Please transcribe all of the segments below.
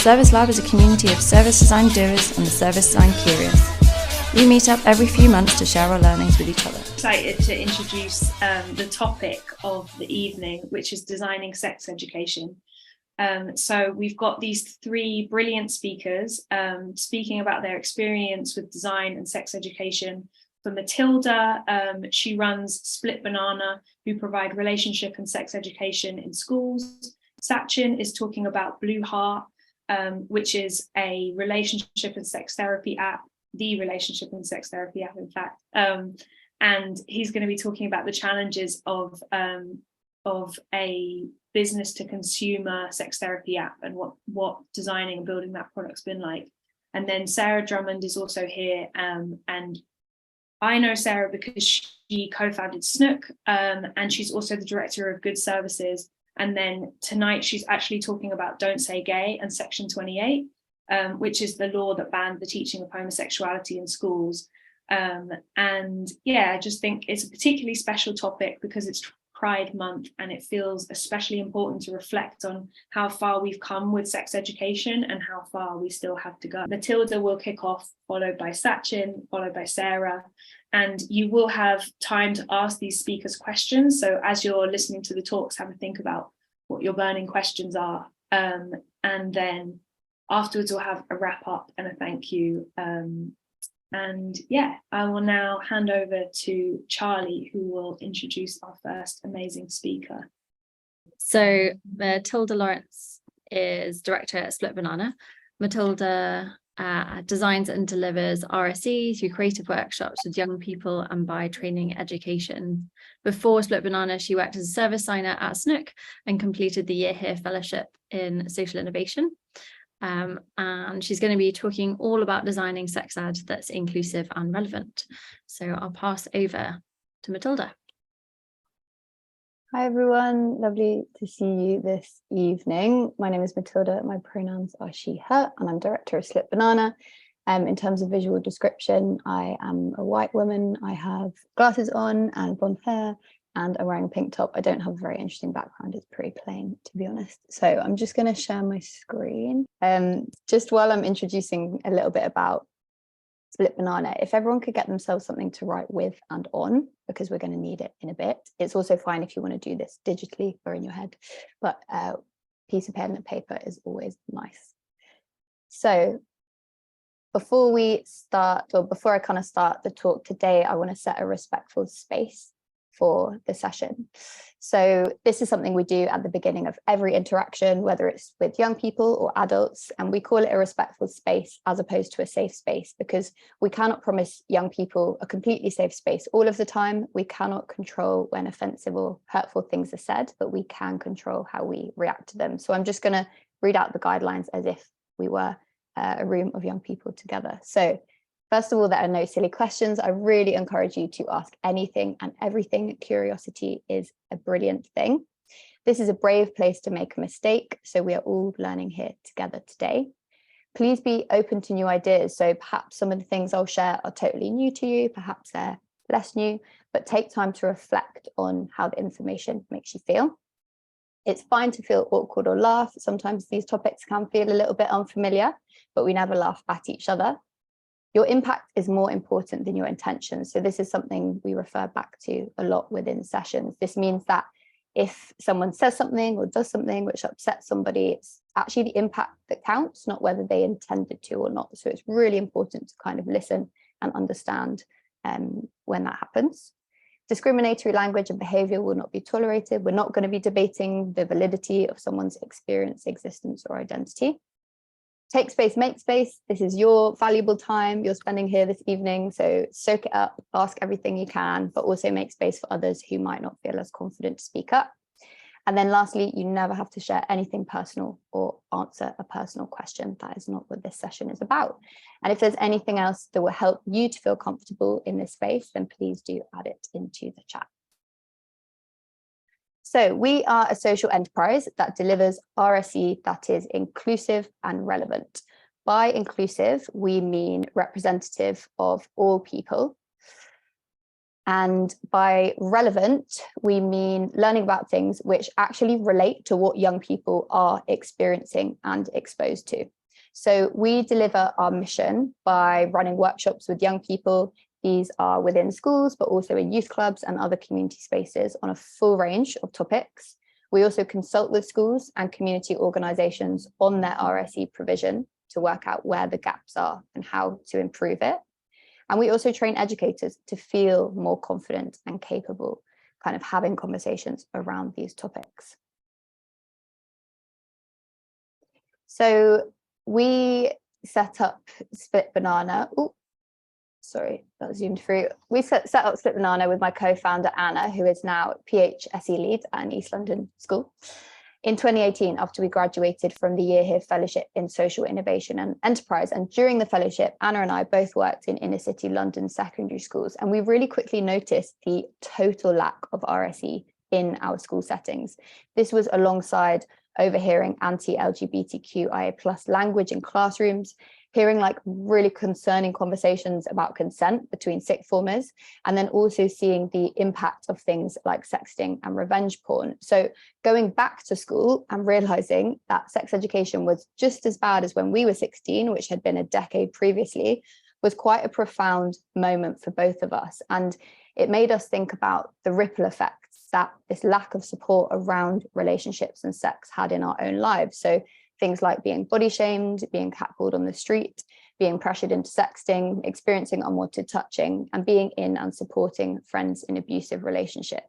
Service Lab is a community of service design doers and the service design curious. We meet up every few months to share our learnings with each other. Excited to introduce the topic of the evening, which is designing sex education. So we've got these three brilliant speakers speaking about their experience with design and sex education. For Matilda, she runs Split Banana, who provide relationship and sex education in schools. Sachin is talking about Blueheart, which is a relationship and sex therapy app, the relationship and sex therapy app, in fact. And he's going to be talking about the challenges of a business to consumer sex therapy app and what designing and building that product's been like. And then Sarah Drummond is also here, and I know Sarah because she co-founded Snook, and she's also the director of Good Services. And then tonight she's actually talking about Don't Say Gay and Section 28, which is the law that banned the teaching of homosexuality in schools. And yeah, I just think it's a particularly special topic because it's Pride Month, and it feels especially important to reflect on how far we've come with sex education and how far we still have to go. Matilda will kick off, followed by Sachin, followed by Sarah, and you will have time to ask these speakers questions. So as you're listening to the talks, have a think about what your burning questions are, and then afterwards we'll have a wrap up and a thank you. And yeah, I will now hand over to Charlie, who will introduce our first amazing speaker. So Matilda Lawrence is director at Split Banana. Matilda designs and delivers RSE through creative workshops with young people and by training education. Before Split Banana, she worked as a service designer at Snook and completed the Year Here Fellowship in Social Innovation. And she's going to be talking all about designing sex ed that's inclusive and relevant. So I'll pass over to Matilda. Hi everyone, lovely to see you this evening. My name is Matilda, my pronouns are she, her, and I'm director of Split Banana. In terms of visual description, I am a white woman, I have glasses on and blonde hair, and I'm wearing a pink top. I don't have a very interesting background, it's pretty plain, to be honest. So I'm just going to share my screen. Just while I'm introducing a little bit about Split Banana, if everyone could get themselves something to write with and on, because we're going to need it in a bit. It's also fine if you want to do this digitally or in your head, but a piece of pen and paper is always nice. So before we start, or before I kind of start the talk today, I want to set a respectful space for the session. So this is something we do at the beginning of every interaction, whether it's with young people or adults, and we call it a respectful space as opposed to a safe space, because we cannot promise young people a completely safe space all of the time. We cannot control when offensive or hurtful things are said, but we can control how we react to them. So I'm just going to read out the guidelines as if we were a room of young people together. So first of all, there are no silly questions. I really encourage you to ask anything and everything. Curiosity is a brilliant thing. This is a brave place to make a mistake, so we are all learning here together today. Please be open to new ideas. So perhaps some of the things I'll share are totally new to you, perhaps they're less new, but take time to reflect on how the information makes you feel. It's fine to feel awkward or laugh. Sometimes these topics can feel a little bit unfamiliar, but we never laugh at each other. Your impact is more important than your intentions. So this is something we refer back to a lot within sessions. This means that if someone says something or does something which upsets somebody, it's actually the impact that counts, not whether they intended to or not. So it's really important to kind of listen and understand when that happens. Discriminatory language and behavior will not be tolerated. We're not going to be debating the validity of someone's experience, existence, or identity. Take space, make space. This is your valuable time you're spending here this evening. So soak it up, ask everything you can, but also make space for others who might not feel as confident to speak up. And then lastly, you never have to share anything personal or answer a personal question. That is not what this session is about. And if there's anything else that will help you to feel comfortable in this space, then please do add it into the chat. So we are a social enterprise that delivers RSE that is inclusive and relevant. By inclusive, we mean representative of all people. And by relevant, we mean learning about things which actually relate to what young people are experiencing and exposed to. So we deliver our mission by running workshops with young people. These are within schools, but also in youth clubs and other community spaces on a full range of topics. We also consult with schools and community organisations on their RSE provision to work out where the gaps are and how to improve it. And we also train educators to feel more confident and capable kind of having conversations around these topics. So we set up Split Banana. Oh, sorry, that zoomed through. We set up Split Banana with my co-founder, Anna, who is now PHSE lead at an East London school, in 2018, after we graduated from the Year Here Fellowship in Social Innovation and Enterprise. And during the fellowship, Anna and I both worked in inner city London secondary schools. And we really quickly noticed the total lack of RSE in our school settings. This was alongside overhearing anti-LGBTQIA+ language in classrooms, hearing like really concerning conversations about consent between sixth formers, and then also seeing the impact of things like sexting and revenge porn. So going back to school and realizing that sex education was just as bad as when we were 16, which had been a decade previously, was quite a profound moment for both of us. And it made us think about the ripple effects that this lack of support around relationships and sex had in our own lives. So things like being body shamed, being catcalled on the street, being pressured into sexting, experiencing unwanted touching, and being in and supporting friends in abusive relationships.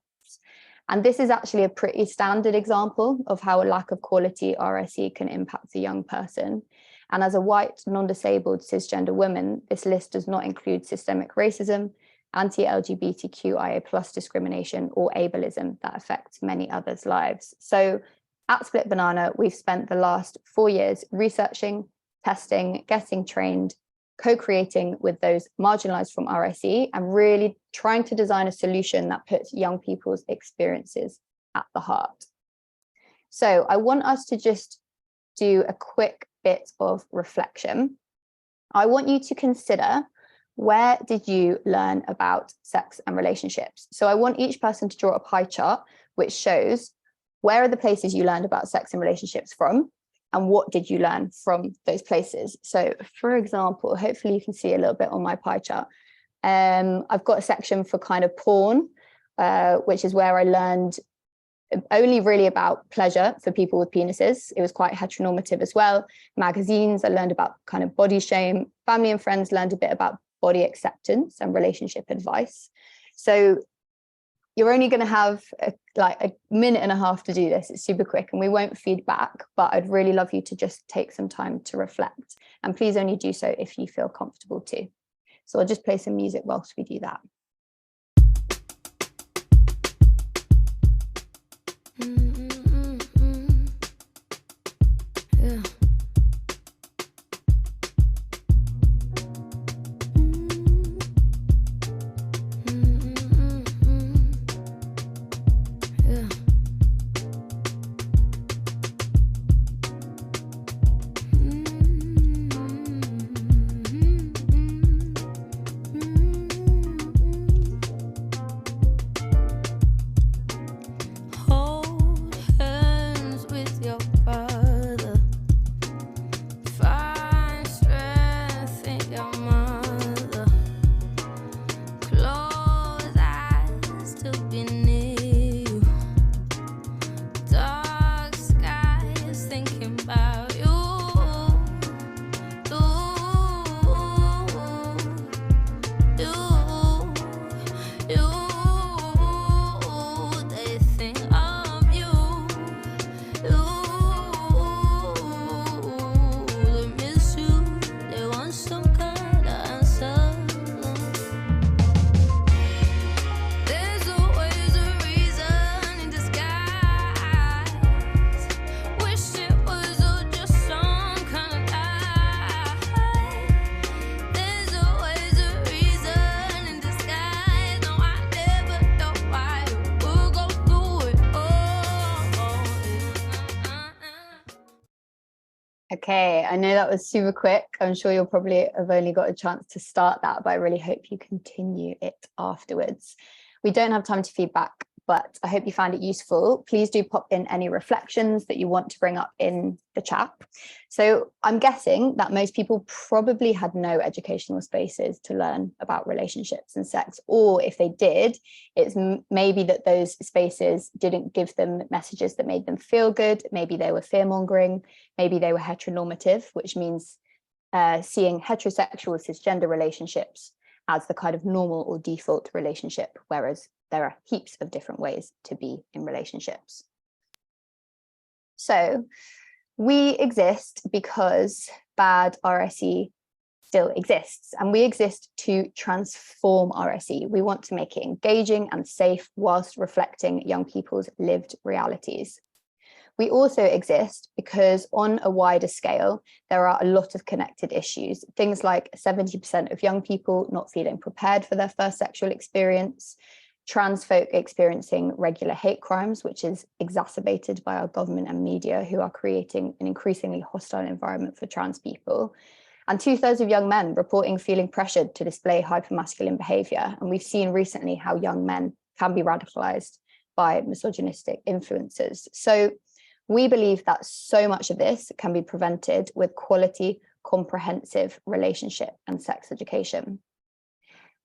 And this is actually a pretty standard example of how a lack of quality RSE can impact a young person. And as a white, non-disabled, cisgender woman, this list does not include systemic racism, anti-LGBTQIA+ discrimination, or ableism that affects many others' lives. So at Split Banana, we've spent the last 4 years researching, testing, getting trained, co-creating with those marginalized from RSE, and really trying to design a solution that puts young people's experiences at the heart. So I want us to just do a quick bit of reflection. I want you to consider, where did you learn about sex and relationships? So I want each person to draw a pie chart which shows where are the places you learned about sex and relationships from, and what did you learn from those places? So for example, hopefully you can see a little bit on my pie chart. I've got a section for kind of porn, which is where I learned only really about pleasure for people with penises. It was quite heteronormative as well. Magazines, I learned about kind of body shame. Family and friends learned a bit about body acceptance and relationship advice. So you're only going to have like a minute and a half to do this. It's super quick and we won't feed back, but I'd really love you to just take some time to reflect. And please only do so if you feel comfortable too. So I'll just play some music whilst we do that. Yeah. Okay, I know that was super quick. I'm sure you'll probably have only got a chance to start that, but I really hope you continue it afterwards. We don't have time to feedback, but I hope you found it useful. Please do pop in any reflections that you want to bring up in the chat. So I'm guessing that most people probably had no educational spaces to learn about relationships and sex, or if they did, it's maybe that those spaces didn't give them messages that made them feel good. Maybe they were fear-mongering, maybe they were heteronormative, which means seeing heterosexual cisgender relationships as the kind of normal or default relationship, whereas there are heaps of different ways to be in relationships. So we exist because bad RSE still exists, and we exist to transform RSE. We want to make it engaging and safe whilst reflecting young people's lived realities. We also exist because on a wider scale, there are a lot of connected issues. Things like 70% of young people not feeling prepared for their first sexual experience, trans folk experiencing regular hate crimes, which is exacerbated by our government and media, who are creating an increasingly hostile environment for trans people, and 2/3 of young men reporting feeling pressured to display hypermasculine behaviour. And we've seen recently how young men can be radicalised by misogynistic influences. So we believe that so much of this can be prevented with quality, comprehensive relationship and sex education.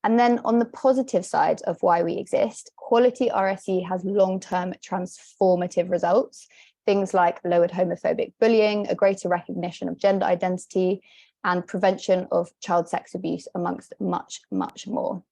And then on the positive side of why we exist, quality RSE has long-term transformative results, things like lowered homophobic bullying, a greater recognition of gender identity, and prevention of child sex abuse, amongst much, much more.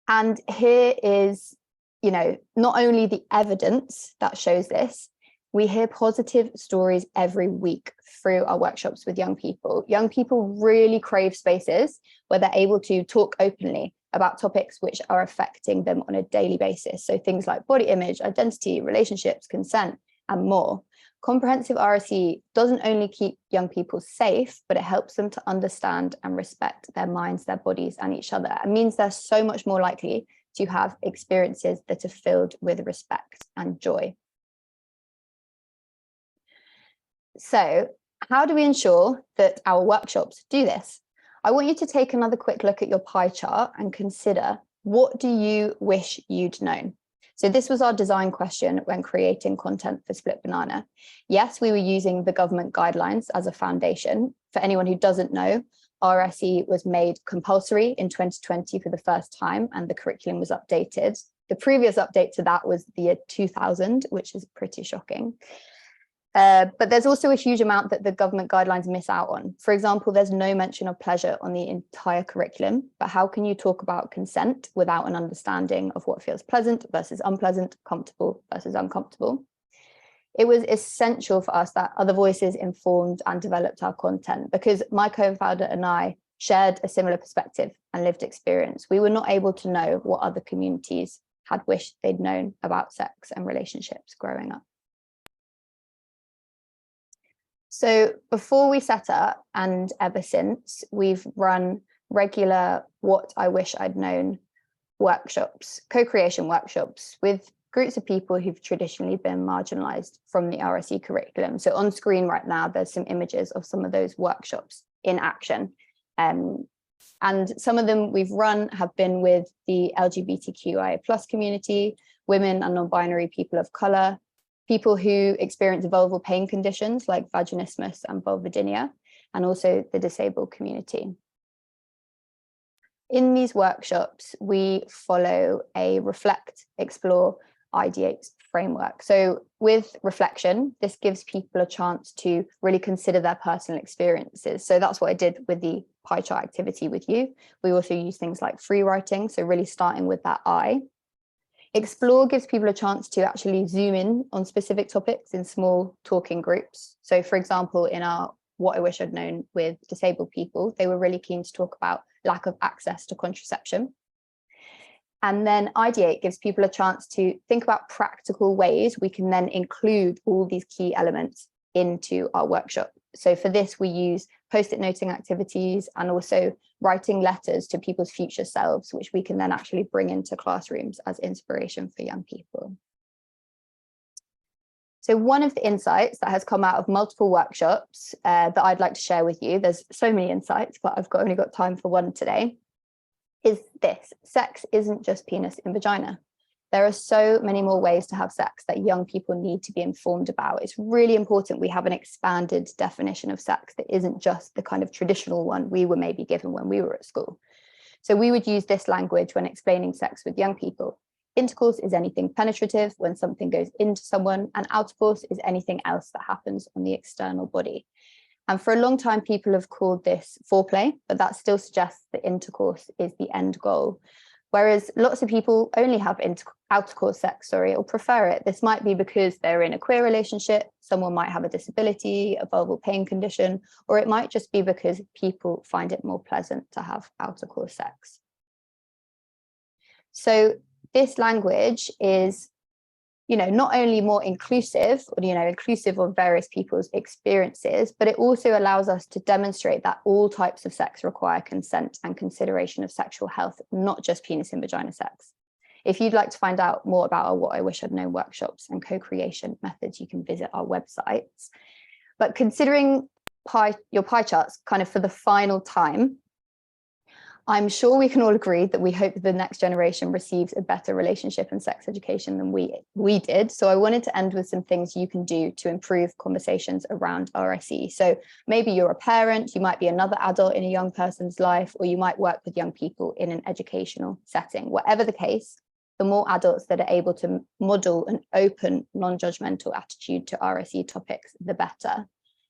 And here is, not only the evidence that shows this, we hear positive stories every week through our workshops with young people. Young people really crave spaces where they're able to talk openly about topics which are affecting them on a daily basis. So things like body image, identity, relationships, consent, and more. Comprehensive RSE doesn't only keep young people safe, but it helps them to understand and respect their minds, their bodies, and each other. It means they're so much more likely to have experiences that are filled with respect and joy. So how do we ensure that our workshops do this? I want you to take another quick look at your pie chart and consider, what do you wish you'd known? So this was our design question when creating content for Split Banana. Yes, we were using the government guidelines as a foundation. For anyone who doesn't know, RSE was made compulsory in 2020 for the first time, and the curriculum was updated. The previous update to that was the year 2000, which is pretty shocking. But there's also a huge amount that the government guidelines miss out on. For example, there's no mention of pleasure on the entire curriculum, but how can you talk about consent without an understanding of what feels pleasant versus unpleasant, comfortable versus uncomfortable? It was essential for us that other voices informed and developed our content, because my co-founder and I shared a similar perspective and lived experience. We were not able to know what other communities had wished they'd known about sex and relationships growing up. So before we set up, and ever since, we've run regular What I Wish I'd Known workshops, co-creation workshops with groups of people who've traditionally been marginalized from the RSE curriculum. So on screen right now, there's some images of some of those workshops in action. And some of them we've run have been with the LGBTQIA+ community, women and non-binary people of color, people who experience vulval pain conditions like vaginismus and vulvodynia, and also the disabled community. In these workshops, we follow a reflect, explore, ideate framework. So with reflection, this gives people a chance to really consider their personal experiences. So that's what I did with the pie chart activity with you. We also use things like free writing, so really starting with that I. Explore gives people a chance to actually zoom in on specific topics in small talking groups. So for example, in our What I Wish I'd Known with disabled people, they were really keen to talk about lack of access to contraception. And then ideate gives people a chance to think about practical ways we can then include all these key elements into our workshop. So for this, we use post-it noting activities and also writing letters to people's future selves, which we can then actually bring into classrooms as inspiration for young people. So one of the insights that has come out of multiple workshops that I'd like to share with you, there's so many insights, but I've only got time for one today, is this: sex isn't just penis and vagina. There are so many more ways to have sex that young people need to be informed about. It's really important we have an expanded definition of sex that isn't just the kind of traditional one we were maybe given when we were at school. So we would use this language when explaining sex with young people. Intercourse is anything penetrative when something goes into someone, and outcourse is anything else that happens on the external body. And for a long time, people have called this foreplay, but that still suggests that intercourse is the end goal. Whereas lots of people only have outcourse sex, or prefer it. This might be because they're in a queer relationship, someone might have a disability, a vulval pain condition, or it might just be because people find it more pleasant to have outcourse sex. So this language is, not only more inclusive, inclusive of various people's experiences, but it also allows us to demonstrate that all types of sex require consent and consideration of sexual health, not just penis and vagina sex. If you'd like to find out more about our What I Wish I'd Known workshops and co-creation methods, you can visit our websites. But considering your pie charts kind of for the final time, I'm sure we can all agree that we hope the next generation receives a better relationship and sex education than we did. So I wanted to end with some things you can do to improve conversations around RSE. So maybe you're a parent, you might be another adult in a young person's life, or you might work with young people in an educational setting. Whatever the case, the more adults that are able to model an open, non-judgmental attitude to RSE topics, the better.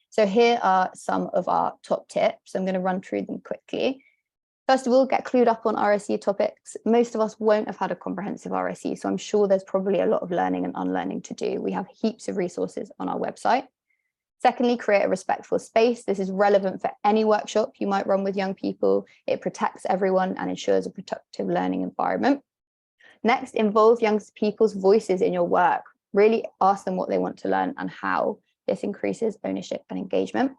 So here are some of our top tips. I'm going to run through them quickly. First of all, get clued up on RSE topics. Most of us won't have had a comprehensive RSE, so I'm sure there's probably a lot of learning and unlearning to do. We have heaps of resources on our website. Secondly, create a respectful space. This is relevant for any workshop you might run with young people. It protects everyone and ensures a productive learning environment. Next, involve young people's voices in your work. Really ask them what they want to learn and how. This increases ownership and engagement.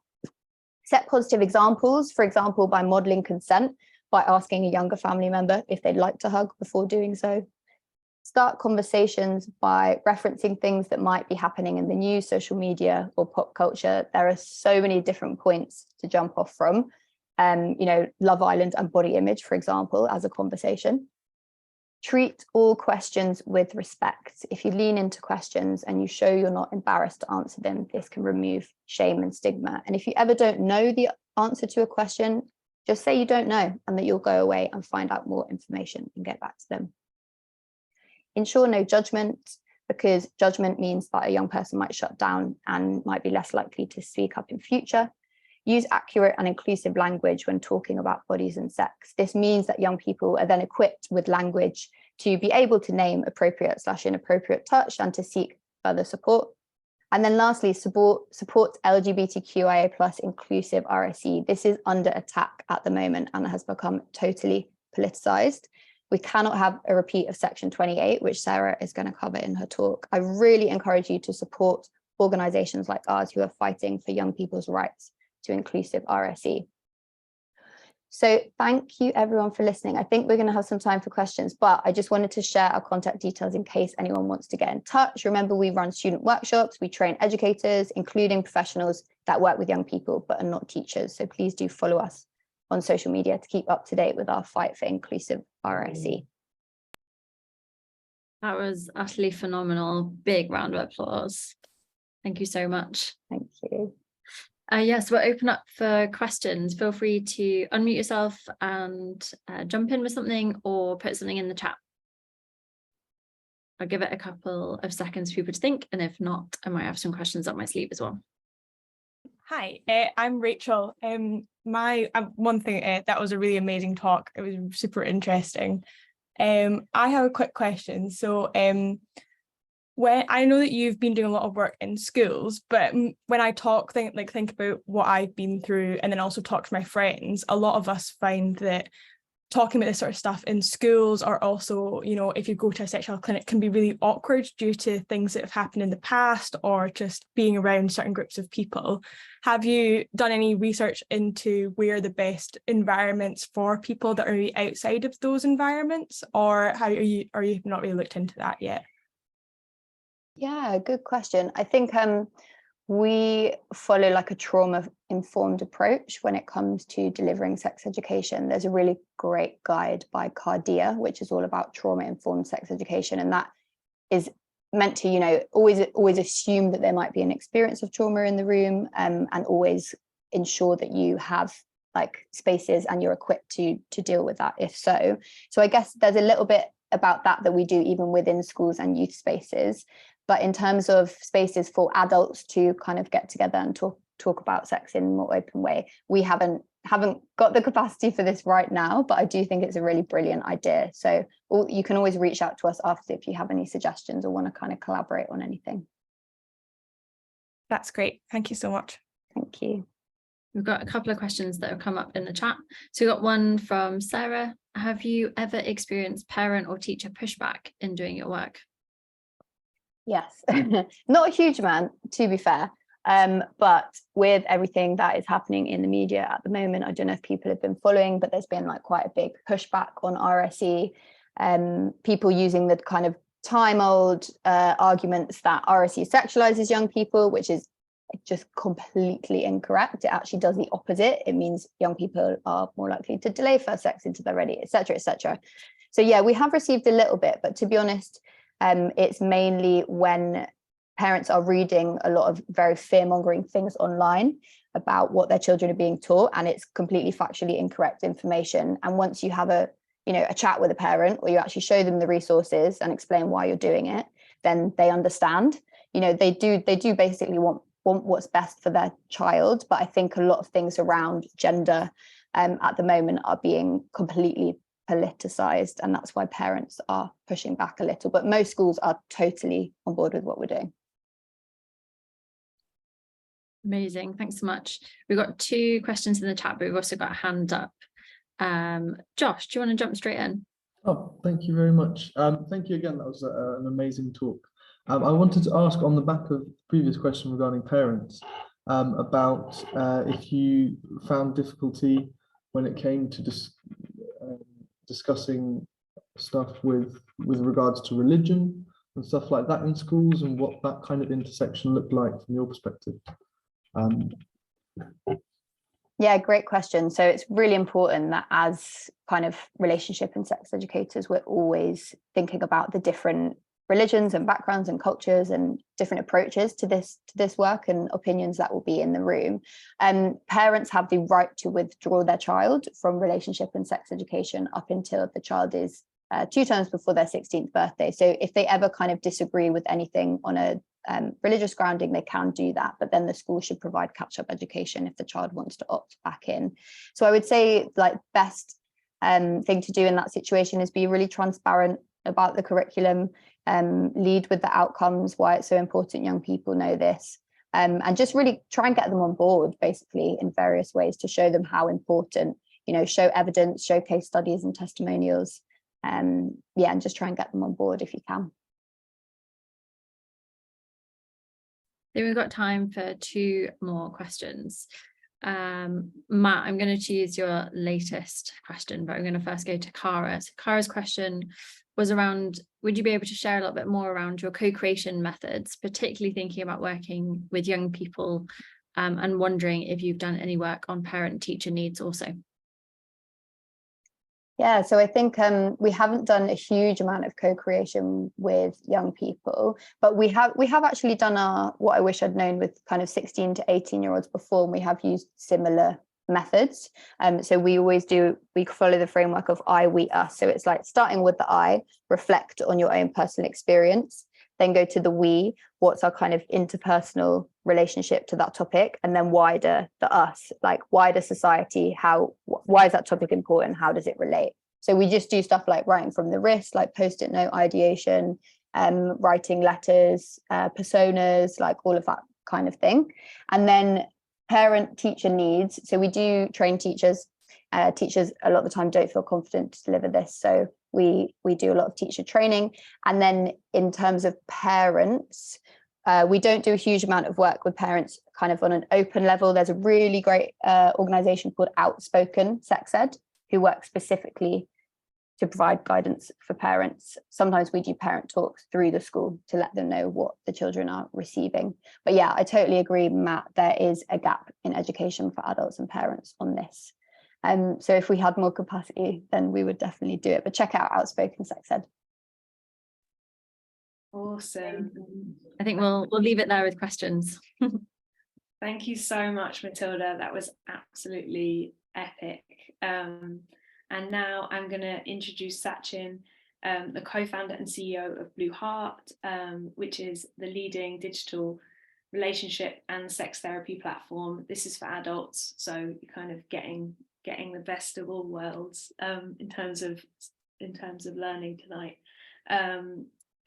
Set positive examples, for example, by modeling consent, by asking a younger family member if they'd like to hug before doing so. Start conversations by referencing things that might be happening in the news, social media, or pop culture. There are so many different points to jump off from. Love Island and body image, for example, as a conversation. Treat all questions with respect. If you lean into questions and you show you're not embarrassed to answer them, this can remove shame and stigma. And if you ever don't know the answer to a question, just say you don't know and that you'll go away and find out more information and get back to them. Ensure no judgment, because judgment means that a young person might shut down and might be less likely to speak up in future. Use accurate and inclusive language when talking about bodies and sex. This means that young people are then equipped with language to be able to name appropriate/inappropriate touch and to seek further support. And then lastly, support LGBTQIA+ inclusive RSE. This is under attack at the moment and has become totally politicized. We cannot have a repeat of Section 28, which Sarah is going to cover in her talk. I really encourage you to support organizations like ours who are fighting for young people's rights to inclusive RSE. So thank you everyone for listening. I think we're going to have some time for questions, but I just wanted to share our contact details in case anyone wants to get in touch. Remember, we run student workshops, we train educators, including professionals that work with young people but are not teachers. So please do follow us on social media to keep up to date with our fight for inclusive RSE. That was utterly phenomenal. Big round of applause. Thank you so much. Thank you. Yes, we'll open up for questions. Feel free to unmute yourself and jump in with something or put something in the chat. I'll give it a couple of seconds for people to think, and if not, I might have some questions up my sleeve as well. Hi, I'm Rachel. One thing, that was a really amazing talk. It was super interesting. I have a quick question. So when I know that you've been doing a lot of work in schools, but when I think about what I've been through and then also talk to my friends, a lot of us find that talking about this sort of stuff in schools, or also, if you go to a sexual clinic, can be really awkward due to things that have happened in the past or just being around certain groups of people. Have you done any research into where the best environments for people that are outside of those environments, or are you not really looked into that yet? Yeah, good question. I think we follow like a trauma-informed approach when it comes to delivering sex education. There's a really great guide by Cardia, which is all about trauma-informed sex education, and that is meant to, always assume that there might be an experience of trauma in the room, and always ensure that you have like spaces and you're equipped to deal with that if so. So I guess there's a little bit about that we do even within schools and youth spaces. But in terms of spaces for adults to kind of get together and talk about sex in a more open way, we haven't got the capacity for this right now, but I do think it's a really brilliant idea. So you can always reach out to us after if you have any suggestions or want to kind of collaborate on anything. That's great. Thank you so much. Thank you. We've got a couple of questions that have come up in the chat. So we got one from Sarah. Have you ever experienced parent or teacher pushback in doing your work? Yes, not a huge amount, to be fair. But with everything that is happening in the media at the moment, I don't know if people have been following, but there's been like quite a big pushback on RSE, people using the kind of time-old arguments that RSE sexualizes young people, which is just completely incorrect. It actually does the opposite. It means young people are more likely to delay first sex until they're ready, etc., etc. So yeah, we have received a little bit, but to be honest, it's mainly when parents are reading a lot of very fear-mongering things online about what their children are being taught, and it's completely factually incorrect information. And once you have a chat with a parent, or you actually show them the resources and explain why you're doing it, then they understand. They do basically want what's best for their child. But I think a lot of things around gender at the moment are being completely politicized, and that's why parents are pushing back a little. But most schools are totally on board with what we're doing. Amazing, thanks so much. We've got 2 questions in the chat, but we've also got a hand up. Josh, do you want to jump straight in? Oh, thank you very much. Thank you again. That was an amazing talk. I wanted to ask on the back of the previous question regarding parents, about if you found difficulty when it came to discussing stuff with regards to religion and stuff like that in schools, and what that kind of intersection looked like from your perspective. Yeah, great question. So it's really important that as kind of relationship and sex educators, we're always thinking about the different religions and backgrounds and cultures and different approaches to this work and opinions that will be in the room. Parents have the right to withdraw their child from relationship and sex education up until the child is 2 terms before their 16th birthday. So if they ever kind of disagree with anything on a religious grounding, they can do that, but then the school should provide catch-up education if the child wants to opt back in. So I would say like best thing to do in that situation is be really transparent about the curriculum, lead with the outcomes, why it's so important young people know this, and just really try and get them on board basically in various ways to show them how important, show evidence, show case studies and testimonials, and just try and get them on board if you can. Then we've got time for 2 more questions. Matt, I'm going to choose your latest question, but I'm going to first go to Cara. So Cara's question was around, would you be able to share a little bit more around your co-creation methods, particularly thinking about working with young people, and wondering if you've done any work on parent-teacher needs also? Yeah, so I think we haven't done a huge amount of co-creation with young people, but we have actually done what I wish I'd known with kind of 16 to 18-year-olds before, and we have used similar methods. So we follow the framework of I, we, us. So it's like starting with the I, reflect on your own personal experience, then go to the we, what's our kind of interpersonal relationship to that topic, and then wider, the us, like wider society, why is that topic important, how does it relate? So we just do stuff like writing from the wrist, like post-it note ideation, writing letters, personas, like all of that kind of thing. And then parent teacher needs, so we do train teachers. Teachers a lot of the time don't feel confident to deliver this, so we do a lot of teacher training. And then in terms of parents, we don't do a huge amount of work with parents kind of on an open level. There's a really great organization called Outspoken Sex Ed who work specifically to provide guidance for parents. Sometimes we do parent talks through the school to let them know what the children are receiving. But yeah, I totally agree, Matt, there is a gap in education for adults and parents on this. So if we had more capacity, then we would definitely do it. But check out Outspoken Sex Ed. Awesome. I think we'll leave it there with questions. Thank you so much, Matilda. That was absolutely epic. And now I'm going to introduce Sachin, the co-founder and CEO of Blueheart, which is the leading digital relationship and sex therapy platform. This is for adults, so you're kind of getting the best of all worlds in terms of learning tonight.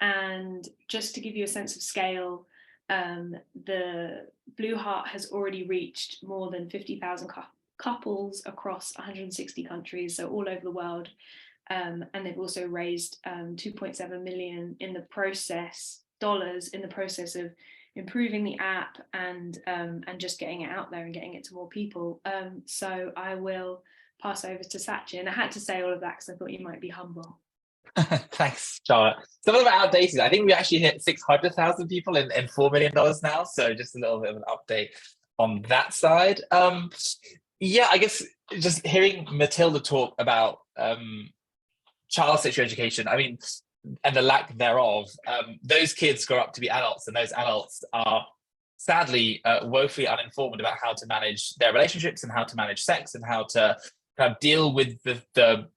And just to give you a sense of scale, the Blueheart has already reached more than 50,000 couples across 160 countries, so all over the world. And they've also raised 2.7 million in the process of improving the app and just getting it out there and getting it to more people. So I will pass over to Sachin. I had to say all of that because I thought you might be humble. Thanks, Charlotte. Some of them are outdated. I think we actually hit 600,000 people in $4 million now. So just a little bit of an update on that side. Yeah, I guess just hearing Matilda talk about child sexual education, I mean, and the lack thereof, those kids grow up to be adults, and those adults are sadly woefully uninformed about how to manage their relationships and how to manage sex and how to kind of deal with the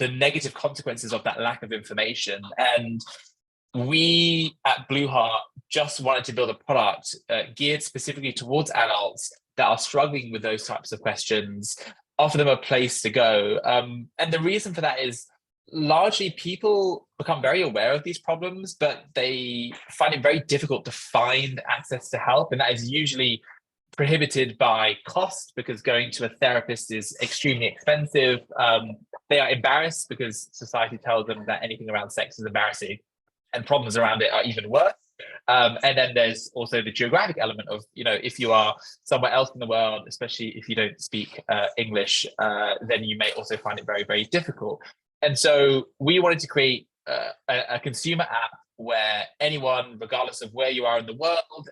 negative consequences of that lack of information. And we at Blueheart just wanted to build a product geared specifically towards adults that are struggling with those types of questions, offer them a place to go. And the reason for that is largely people become very aware of these problems, but they find it very difficult to find access to help. And that is usually prohibited by cost, because going to a therapist is extremely expensive. They are embarrassed because society tells them that anything around sex is embarrassing, and problems around it are even worse. And then there's also the geographic element of, you know, if you are somewhere else in the world, especially if you don't speak English, then you may also find it very, very difficult. And so we wanted to create a consumer app where anyone, regardless of where you are in the world,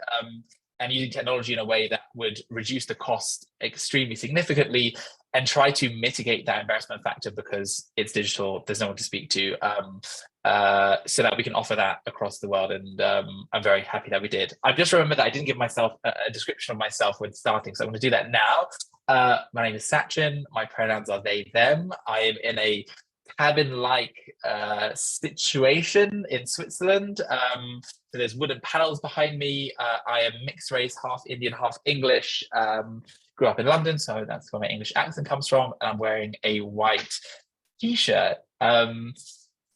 and using technology in a way that would reduce the cost extremely significantly and try to mitigate that embarrassment factor because it's digital, there's no one to speak to, so that we can offer that across the world. And I'm very happy that we did. I've just remembered that I didn't give myself a description of myself when starting, so I'm going to do that now. My name is Sachin. My pronouns are they, them. I am in a cabin-like situation in Switzerland. So there's wooden panels behind me. I am mixed race, half Indian, half English. Grew up in London, so that's where my English accent comes from. And I'm wearing a white t-shirt.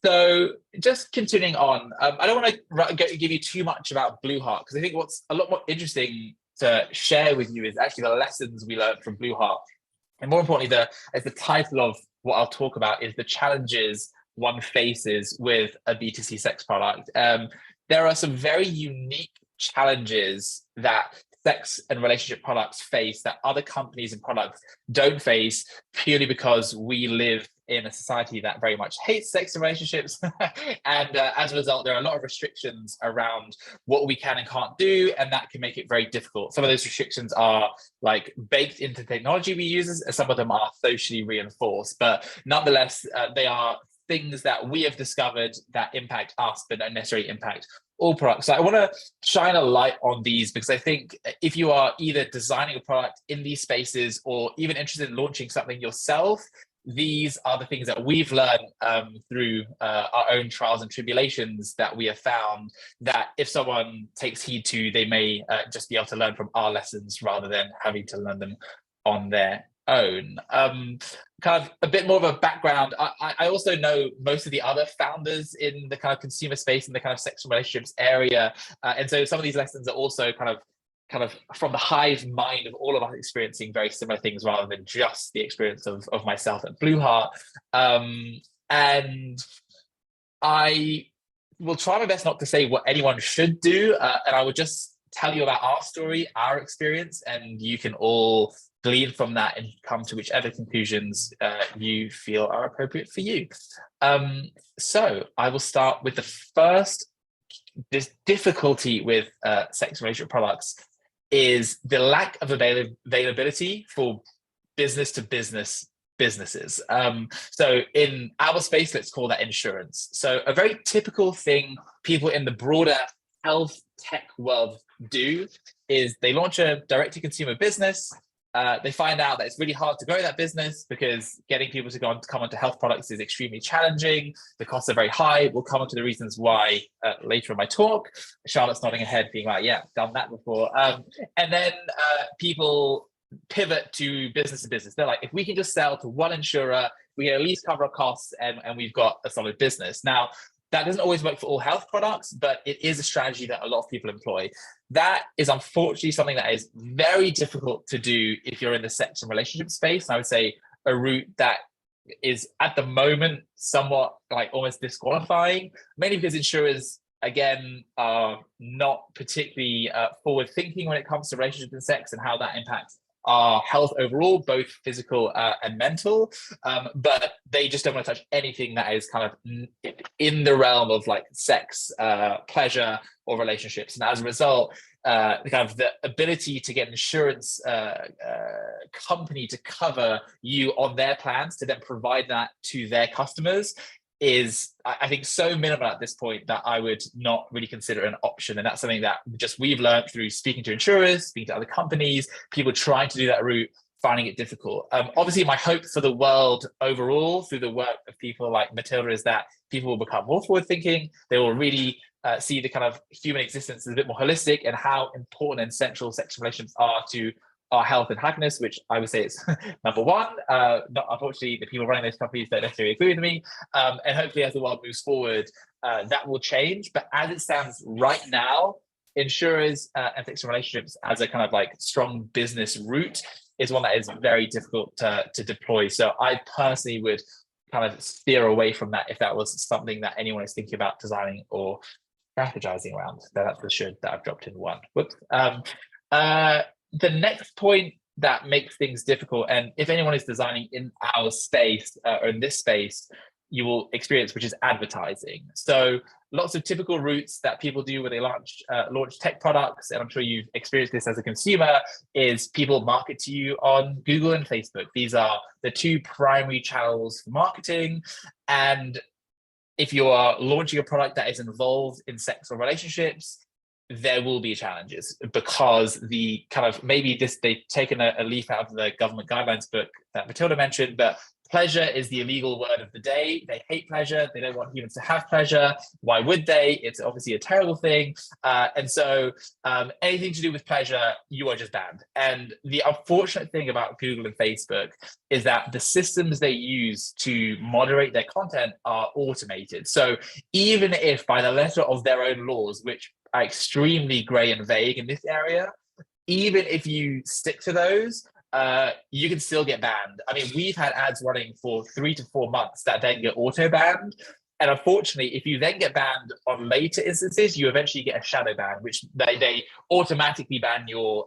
So just continuing on, I don't want to give you too much about Blueheart, because I think what's a lot more interesting to share with you is actually the lessons we learned from Blueheart. And more importantly, as the title of what I'll talk about is the challenges one faces with a B2C sex product. There are some very unique challenges that sex and relationship products face that other companies and products don't face, purely because we live in a society that very much hates sex and relationships. And as a result, there are a lot of restrictions around what we can and can't do, and that can make it very difficult. Some of those restrictions are like baked into technology we use, and some of them are socially reinforced, but nonetheless, they are things that we have discovered that impact us, but don't necessarily impact all products. So I want to shine a light on these, because I think if you are either designing a product in these spaces or even interested in launching something yourself, these are the things that we've learned through our own trials and tribulations, that we have found that if someone takes heed to, they may just be able to learn from our lessons rather than having to learn them on their own. Kind of a bit more of a background. I also know most of the other founders in the kind of consumer space, in the kind of sex and relationships area, and so some of these lessons are also kind of from the hive mind of all of us experiencing very similar things, rather than just the experience of myself at Blueheart. And I will try my best not to say what anyone should do, and I will just tell you about our story, our experience, and you can all glean from that and come to whichever conclusions you feel are appropriate for you. So I will start with the first. This difficulty with sex and relationship products is the lack of availability for businesses. So in our space, let's call that insurance. So a very typical thing people in the broader health tech world do is they launch a direct-to-consumer business. They find out that it's really hard to grow that business because getting people to come onto health products is extremely challenging. The costs are very high. We'll come onto the reasons why later in my talk. Charlotte's nodding her head, being like, yeah, done that before. And then people pivot to business. They're like, if we can just sell to one insurer, we can at least cover our costs and we've got a solid business. Now, that doesn't always work for all health products, but it is a strategy that a lot of people employ. That is unfortunately something that is very difficult to do if you're in the sex and relationship space. And I would say a route that is at the moment somewhat like almost disqualifying, mainly because insurers, again, are not particularly forward thinking when it comes to relationships and sex and how that impacts our health overall, both physical and mental, but they just don't want to touch anything that is kind of in the realm of like sex, pleasure, or relationships. And as a result, the ability to get an insurance company to cover you on their plans to then provide that to their customers is, I think, so minimal at this point that I would not really consider an option. And that's something that just we've learned through speaking to insurers, speaking to other companies, people trying to do that route, finding it difficult. Obviously, my hope for the world overall through the work of people like Matilda is that people will become more forward thinking. They will really see the kind of human existence as a bit more holistic and how important and central sex relations are to our health and happiness, which I would say is number one. Not unfortunately, the people running those companies don't necessarily agree with me. And hopefully as the world moves forward, that will change. But as it stands right now, insurers and sex relationships as a kind of like strong business route is one that is very difficult to deploy. So I personally would kind of steer away from that if that was something that anyone is thinking about designing or strategizing around. That's the should that I've dropped in one. Whoops. The next point that makes things difficult, and if anyone is designing in our space or in this space, you will experience, which is advertising. So lots of typical routes that people do when they launch tech products, and I'm sure you've experienced this as a consumer, is people market to you on Google and Facebook. These are the two primary channels for marketing. And if you are launching a product that is involved in sex or relationships, there will be challenges because the kind of they've taken a leaf out of the government guidelines book that Matilda mentioned, but pleasure is the illegal word of the day. They hate pleasure. They don't want humans to have pleasure. Why would they? It's obviously a terrible thing. And so anything to do with pleasure, you are just banned. And the unfortunate thing about Google and Facebook is that the systems they use to moderate their content are automated. So even if by the letter of their own laws, which are extremely gray and vague in this area, even if you stick to those, you can still get banned. I mean, we've had ads running for 3 to 4 months that then get auto banned. And unfortunately, if you then get banned on later instances, you eventually get a shadow ban, which they automatically ban your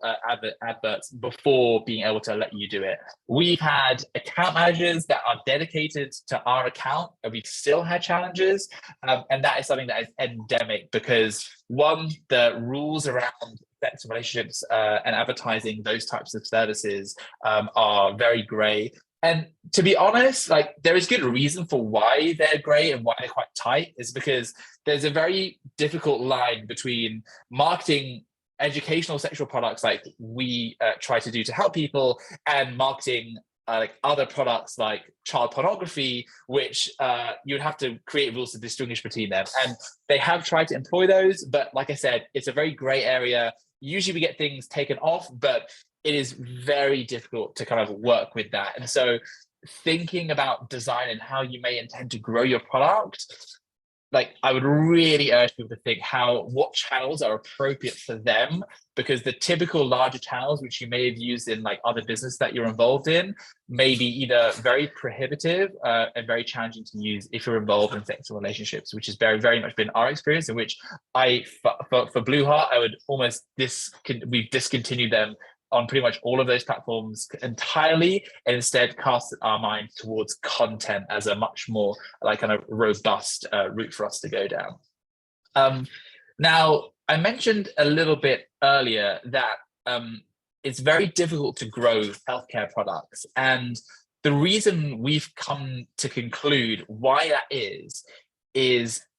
adverts before being able to let you do it. We've had account managers that are dedicated to our account, and we've still had challenges. And that is something that is endemic because, one, the rules around sex and relationships and advertising those types of services are very gray. And to be honest, like there is good reason for why they're gray and why they're quite tight, is because there's a very difficult line between marketing educational sexual products like we try to do to help people and marketing like other products like child pornography, which you would have to create rules to distinguish between them. And they have tried to employ those, but like I said, it's a very gray area. Usually we get things taken off, but it is very difficult to kind of work with that. And so thinking about design and how you may intend to grow your product, like I would really urge people to think what channels are appropriate for them, because the typical larger channels, which you may have used in like other business that you're involved in, may be either very prohibitive and very challenging to use if you're involved in sexual relationships, which has very, very much been our experience, in which for Blueheart, I would almost we've discontinued them on pretty much all of those platforms entirely, and instead cast our mind towards content as a much more like kind of robust route for us to go down. Now, I mentioned a little bit earlier that it's very difficult to grow healthcare products, and the reason we've come to conclude why that is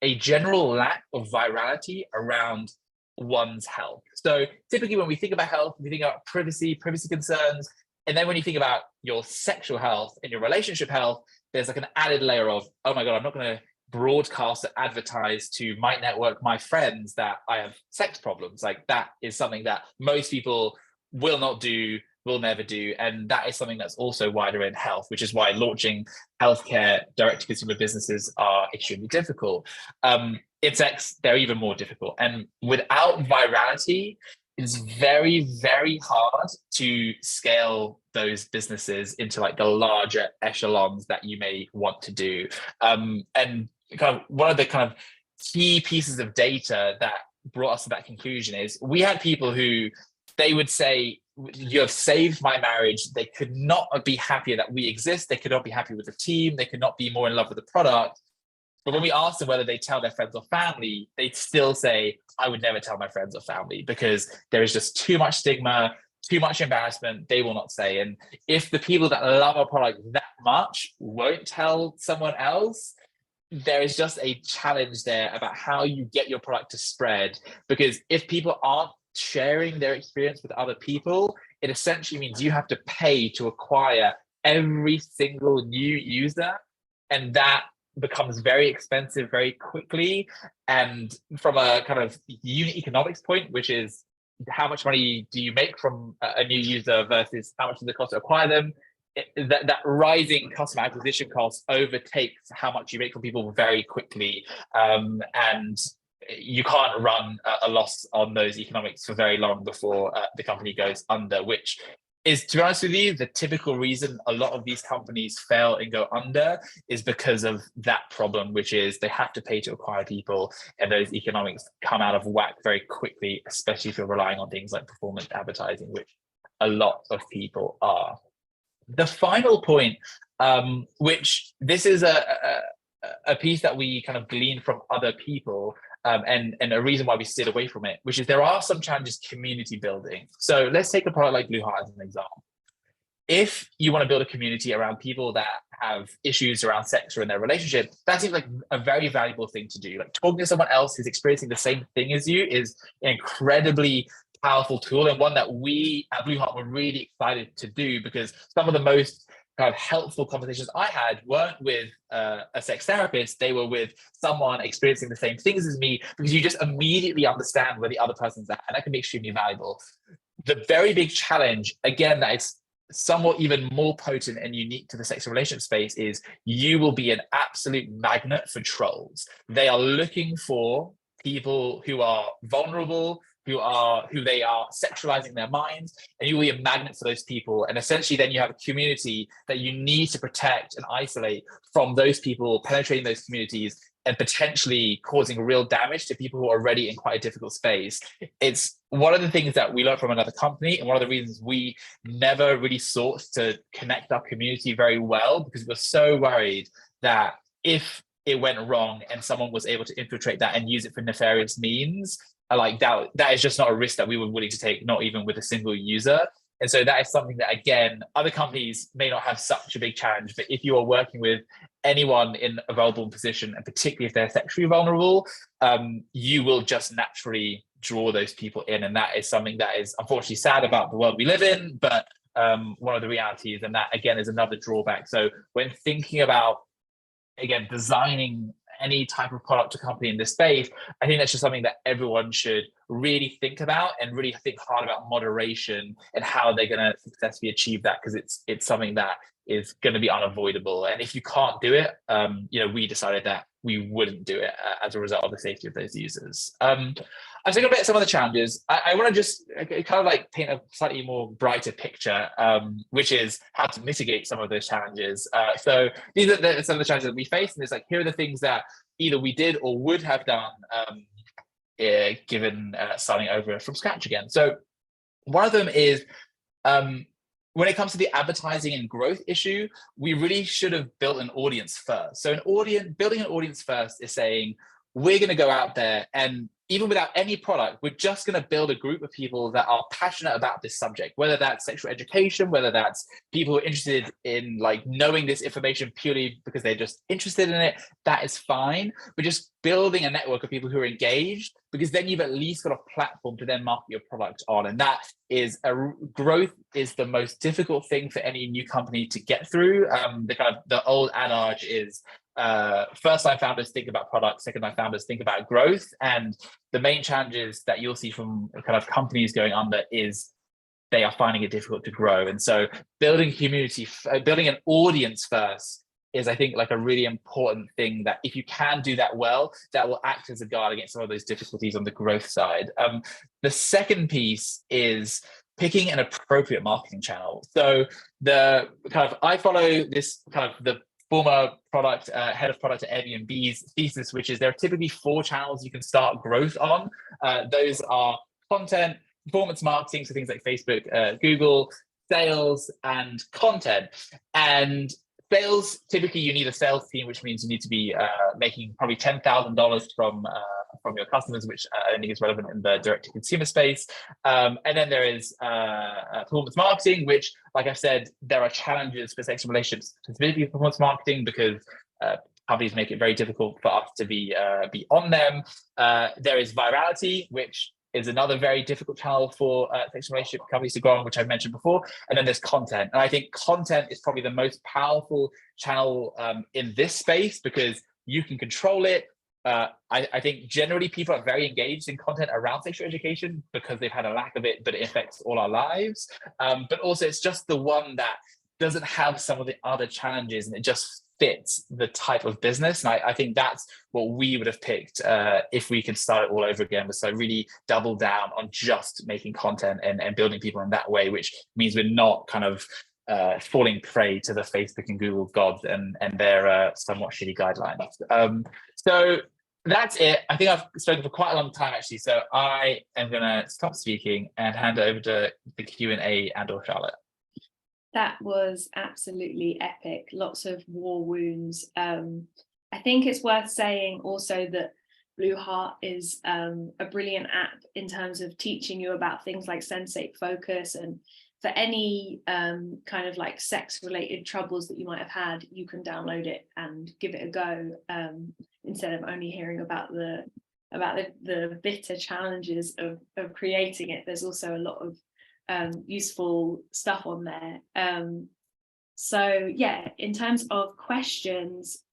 a general lack of virality around one's health. So typically when we think about health, we think about privacy concerns. And then when you think about your sexual health and your relationship health, there's like an added layer of, oh my God, I'm not going to broadcast or advertise to my network, my friends, that I have sex problems. Like that is something that most people will not do, will never do. And that is something that's also wider in health, which is why launching healthcare direct-to-consumer businesses are extremely difficult. In sex, they're even more difficult. And without virality, it's very, very hard to scale those businesses into like the larger echelons that you may want to do. And kind of one of the kind of key pieces of data that brought us to that conclusion is we had people who they would say, you have saved my marriage. They could not be happier that we exist. They could not be happy with the team. They could not be more in love with the product. But when we ask them whether they tell their friends or family, they still say, I would never tell my friends or family because there is just too much stigma, too much embarrassment. They will not say. And if the people that love our product that much won't tell someone else, there is just a challenge there about how you get your product to spread. Because if people aren't sharing their experience with other people, it essentially means you have to pay to acquire every single new user. And that becomes very expensive very quickly. And from a kind of unit economics point, which is how much money do you make from a new user versus how much does it cost to acquire them, that rising customer acquisition cost overtakes how much you make from people very quickly. And you can't run a loss on those economics for very long before the company goes under, which is, to be honest with you, the typical reason a lot of these companies fail and go under is because of that problem, which is they have to pay to acquire people, and those economics come out of whack very quickly, especially if you're relying on things like performance advertising, which a lot of people are. The final point, which this is a piece that we kind of gleaned from other people, and a reason why we steered away from it, which is there are some challenges community building. So let's take a product like Blueheart as an example. If you want to build a community around people that have issues around sex or in their relationship, that seems like a very valuable thing to do. Like talking to someone else who's experiencing the same thing as you is an incredibly powerful tool, and one that we at Blueheart were really excited to do, because some of the most kind of helpful conversations I had weren't with a sex therapist, they were with someone experiencing the same things as me, because you just immediately understand where the other person's at, and that can be extremely valuable. The very big challenge, again, that is somewhat even more potent and unique to the sexual relationship space, is you will be an absolute magnet for trolls. They are looking for people who are vulnerable, who they are sexualizing their minds, and you will be a magnet for those people. And essentially then you have a community that you need to protect and isolate from those people penetrating those communities and potentially causing real damage to people who are already in quite a difficult space. It's one of the things that we learned from another company, and one of the reasons we never really sought to connect our community very well, because we're so worried that if it went wrong and someone was able to infiltrate that and use it for nefarious means, like that is just not a risk that we were willing to take, not even with a single user. And so that is something that, again, other companies may not have such a big challenge, but if you are working with anyone in a vulnerable position, and particularly if they're sexually vulnerable, you will just naturally draw those people in. And that is something that is unfortunately sad about the world we live in, but one of the realities, and that again is another drawback. So when thinking about, again, designing any type of product or company in this space, I think that's just something that everyone should really think about and really think hard about moderation and how they're going to successfully achieve that, because it's something that is going to be unavoidable. And if you can't do it, we decided that we wouldn't do it as a result of the safety of those users. I'm thinking about some of the challenges. I want to just kind of like paint a slightly more brighter picture, which is how to mitigate some of those challenges. So these are some of the challenges that we face, and it's like, here are the things that either we did or would have done given starting over from scratch again. So one of them is, when it comes to the advertising and growth issue, we really should have built an audience first. So building an audience first is saying, we're going to go out there, and even without any product, we're just going to build a group of people that are passionate about this subject, whether that's sexual education, whether that's people who are interested in like knowing this information purely because they're just interested in it. That is fine. But just building a network of people who are engaged, because then you've at least got a platform to then market your product on. And that is growth is the most difficult thing for any new company to get through. The old adage is, first-time founders think about products, second-time founders think about growth. And the main challenges that you'll see from kind of companies going under is they are finding it difficult to grow. And so building an audience first is, I think, like a really important thing that if you can do that well, that will act as a guard against some of those difficulties on the growth side. The second piece is picking an appropriate marketing channel. So I follow this kind of the former head of product at Airbnb's thesis, which is there are typically 4 channels you can start growth on. Those are content, performance marketing, so things like Facebook, Google, sales, and content. And sales, typically you need a sales team, which means you need to be making probably $10,000 from your customers, which I think is relevant in the direct-to-consumer space. And then there is performance marketing, which, like I said, there are challenges for sexual relationships, specifically performance marketing, because companies make it very difficult for us to be on them. There is virality, which is another very difficult channel for sexual relationship companies to grow on, which I mentioned before. And then there's content. And I think content is probably the most powerful channel in this space, because you can control it. I think generally people are very engaged in content around sexual education because they've had a lack of it, but it affects all our lives. But also it's just the one that doesn't have some of the other challenges, and it just fits the type of business. And I think that's what we would have picked if we could start it all over again, was so really double down on just making content and building people in that way, which means we're not kind of falling prey to the Facebook and Google gods and their somewhat shitty guidelines. So that's it. I think I've spoken for quite a long time, actually. So I am going to stop speaking and hand over to the Q&A and/or Charlotte. That was absolutely epic. Lots of war wounds. I think it's worth saying also that Blueheart is a brilliant app in terms of teaching you about things like sensate focus, and for any kind of like sex related troubles that you might have had, you can download it and give it a go, instead of only hearing about the bitter challenges of creating it. There's also a lot of useful stuff on there. So yeah, in terms of questions,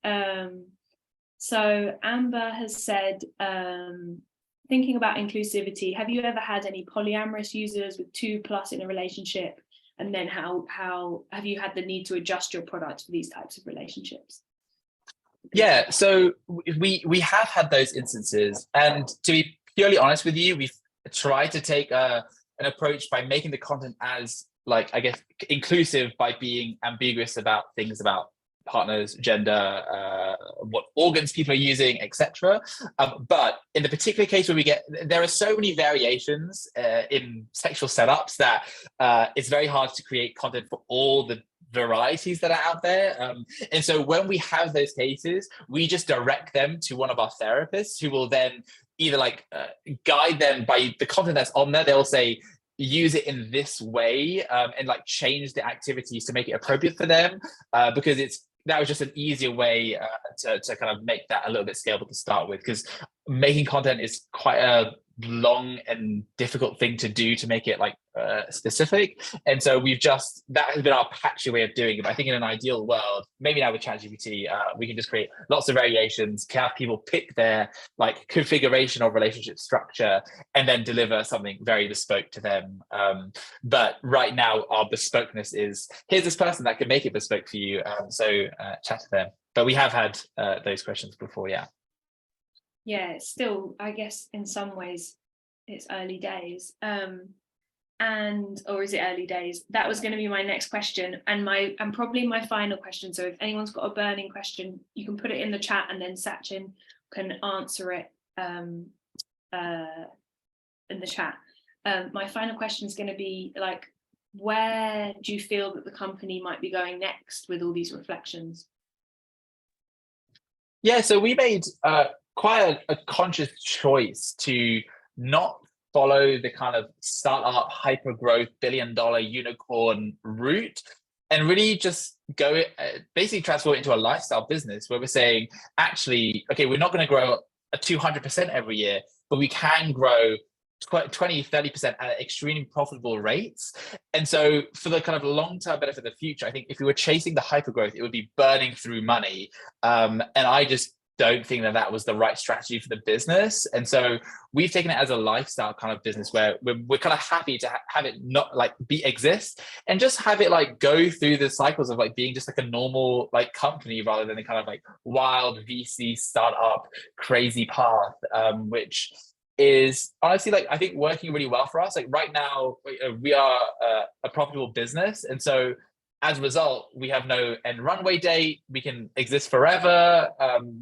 so Amber has said, thinking about inclusivity, have you ever had any polyamorous users with 2+ in a relationship? And then how have you had the need to adjust your product for these types of relationships? Yeah, so we have had those instances, and to be purely honest with you, we've tried to take an approach by making the content as, like, I guess, inclusive by being ambiguous about things about partners, gender, what organs people are using, etc. But in the particular case where there are so many variations in sexual setups that it's very hard to create content for all the varieties that are out there. And so when we have those cases, we just direct them to one of our therapists, who will then either guide them by the content that's on there. They'll say, use it in this way, and change the activities to make it appropriate for them, because that was just an easier way to kind of make that a little bit scalable to start with, because making content is quite a long and difficult thing to do, to make it specific. And so that has been our patchy way of doing it. But I think in an ideal world, maybe now with ChatGPT, we can just create lots of variations, have people pick their like configuration or relationship structure, and then deliver something very bespoke to them. But right now, our bespokeness is, here's this person that can make it bespoke for you. So chat to them. But we have had those questions before, yeah. Yeah, it's still, I guess, in some ways, it's early days. Or is it early days? That was going to be my next question, and probably my final question. So if anyone's got a burning question, you can put it in the chat, and then Sachin can answer it in the chat. My final question is going to be like, where do you feel that the company might be going next with all these reflections? Yeah, so we made quite a conscious choice to not follow the kind of startup, hyper growth, billion-dollar unicorn route, and really just go basically transform it into a lifestyle business where we're saying, actually, okay, we're not going to grow at 200% every year, but we can grow 20-30% at extremely profitable rates. And so for the kind of long-term benefit of the future, I think if we were chasing the hyper growth, it would be burning through money. And I just don't think that was the right strategy for the business. And so we've taken it as a lifestyle kind of business where we're kind of happy to have it not like exist, and just have it like go through the cycles of like being just like a normal like company, rather than the kind of like wild VC startup crazy path, which is honestly like I think working really well for us. Like right now we are a profitable business, and so as a result, we have no end runway date. We can exist forever,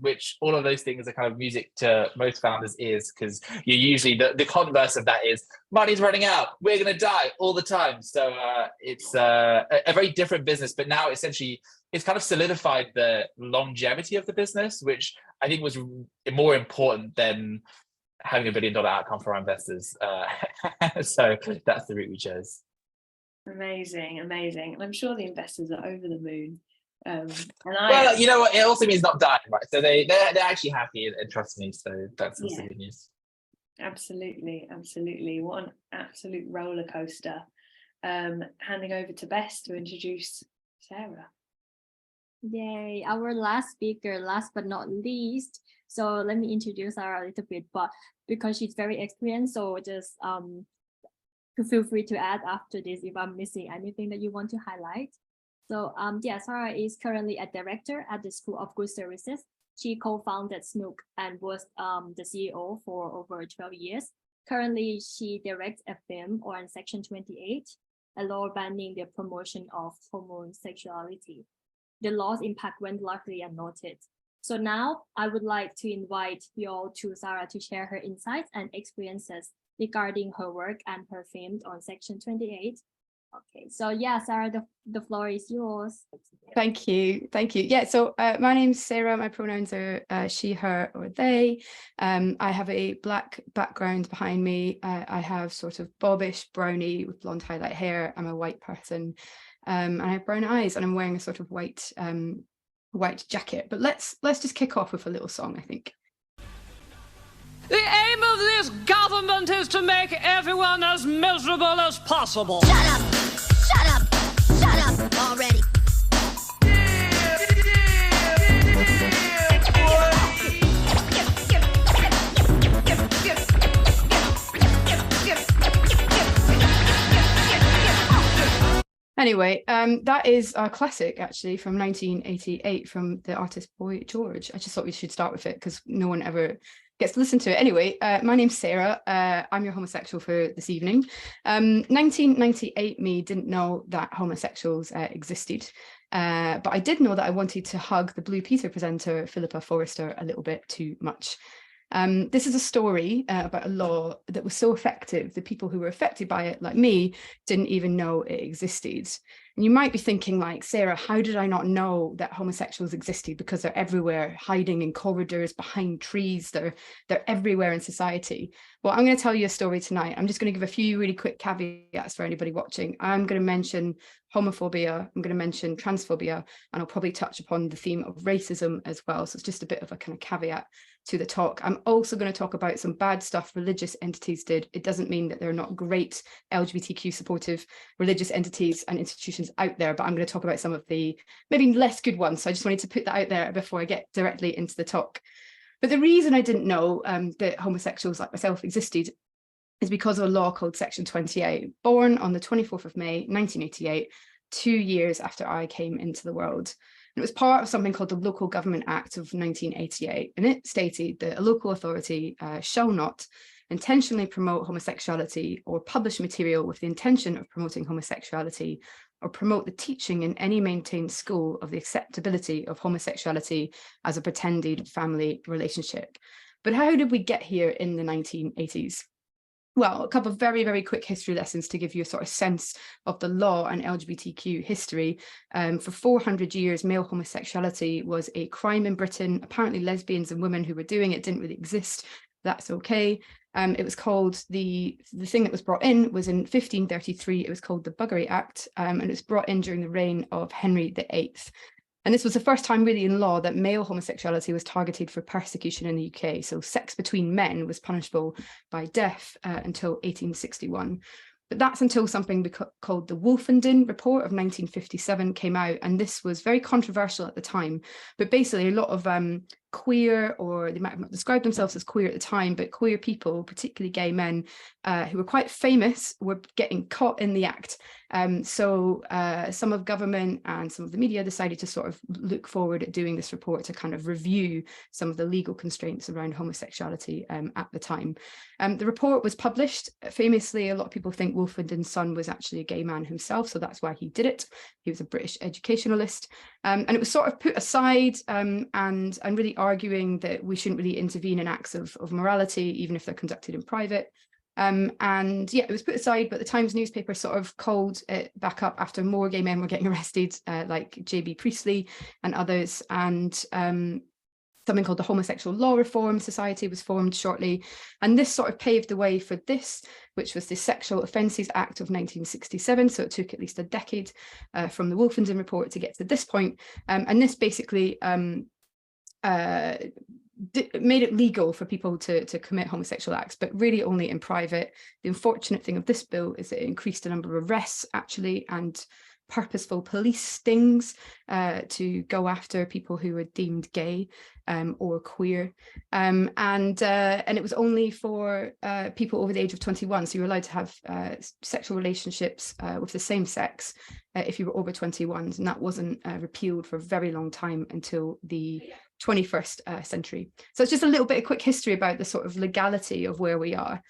which all of those things are kind of music to most founders' ears, because you usually, the converse of that is money's running out, we're going to die all the time. So it's a very different business, but now essentially it's kind of solidified the longevity of the business, which I think was more important than having $1 billion outcome for our investors. So that's the route we chose. Amazing. And I'm sure the investors are over the moon. Well, you know what? It also means not dying, right? So they're actually happy and trust me. So that's also good news. Absolutely. What an absolute roller coaster. Handing over to Bess to introduce Sarah. Yay, our last speaker, last but not least. So let me introduce Sarah a little bit, but because she's very experienced, so just feel free to add after this if I'm missing anything that you want to highlight. So Sarah is currently a director at the School of Good Services. She co-founded Snook and was the CEO for over 12 years. Currently, she directs a film on Section 28, a law banning the promotion of homosexuality. The law's impact went largely unnoted. So now I would like to invite you all to Sarah to share her insights and experiences regarding her work and her film on Section 28. Okay, so Sarah, the floor is yours. Thank you. Yeah, so my name's Sarah. My pronouns are she, her, or they. I have a black background behind me. I have sort of bobbish brownie with blonde highlight hair. I'm a white person, and I have brown eyes, and I'm wearing a sort of white jacket. But let's just kick off with a little song, I think. The aim of this government is to make everyone as miserable as possible. Shut up already. Anyway, that is a classic actually from 1988 from the artist Boy George. I just thought we should start with it because no one ever gets to listen to it. Anyway, my name's Sarah. I'm your homosexual for this evening. 1998 me didn't know that homosexuals existed, but I did know that I wanted to hug the Blue Peter presenter Philippa Forrester a little bit too much. This is a story about a law that was so effective, the people who were affected by it, like me, didn't even know it existed. And you might be thinking like, Sarah, how did I not know that homosexuals existed? Because they're everywhere, hiding in corridors, behind trees, they're everywhere in society. Well, I'm going to tell you a story tonight. I'm just going to give a few really quick caveats for anybody watching. I'm going to mention homophobia, I'm going to mention transphobia, and I'll probably touch upon the theme of racism as well. So it's just a bit of a kind of caveat to the talk. I'm also going to talk about some bad stuff religious entities did. It doesn't mean that there are not great LGBTQ supportive religious entities and institutions out there, but I'm going to talk about some of the maybe less good ones. So I just wanted to put that out there before I get directly into the talk. But the reason I didn't know that homosexuals like myself existed is because of a law called Section 28, born on the 24th of May, 1988, 2 years after I came into the world. And it was part of something called the Local Government Act of 1988. And it stated that a local authority shall not intentionally promote homosexuality or publish material with the intention of promoting homosexuality or promote the teaching in any maintained school of the acceptability of homosexuality as a pretended family relationship. But how did we get here in the 1980s? Well, a couple of very, very quick history lessons to give you a sort of sense of the law and LGBTQ history. For 400 years, male homosexuality was a crime in Britain. Apparently, lesbians and women who were doing it didn't really exist. That's okay. It was called, the thing that was brought in was in 1533. It was called the Buggery Act, and it was brought in during the reign of Henry VIII. And this was the first time really in law that male homosexuality was targeted for persecution in the UK. So sex between men was punishable by death until 1861. But that's until something called the Wolfenden Report of 1957 came out. And this was very controversial at the time. But basically a lot of queer, or they might have not described themselves as queer at the time, but queer people, particularly gay men, who were quite famous, were getting caught in the act. So some of government and some of the media decided to sort of look forward at doing this report to kind of review some of the legal constraints around homosexuality at the time. The report was published. Famously, a lot of people think Wolfenden's son was actually a gay man himself, so that's why he did it. He was a British educationalist. And it was sort of put aside and really arguing that we shouldn't really intervene in acts of morality, even if they're conducted in private. And yeah, it was put aside, but the Times newspaper sort of called it back up after more gay men were getting arrested, like J.B. Priestley and others. And something called the Homosexual Law Reform Society was formed shortly. And this sort of paved the way for this, which was the Sexual Offences Act of 1967. So it took at least a decade from the Wolfenden Report to get to this point. And this basically made it legal for people to commit homosexual acts, but really only in private. The unfortunate thing of this bill is that it increased the number of arrests actually, and purposeful police stings to go after people who were deemed gay or queer, and it was only for people over the age of 21. So you were allowed to have sexual relationships with the same sex if you were over 21, and that wasn't repealed for a very long time until the 21st century. So it's just a little bit of quick history about the sort of legality of where we are.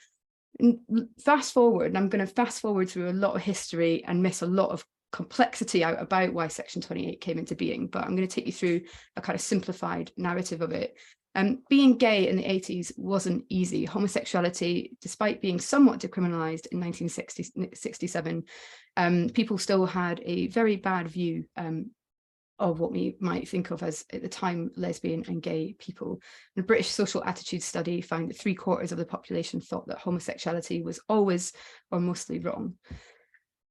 And fast forward, and I'm going to fast forward through a lot of history and miss a lot of complexity out about why Section 28 came into being, but I'm going to take you through a kind of simplified narrative of it. Being gay in the 80s wasn't easy. Homosexuality, despite being somewhat decriminalised in 1967, people still had a very bad view of what we might think of as, at the time, lesbian and gay people. The British Social Attitudes Study found that 3/4 of the population thought that homosexuality was always or mostly wrong.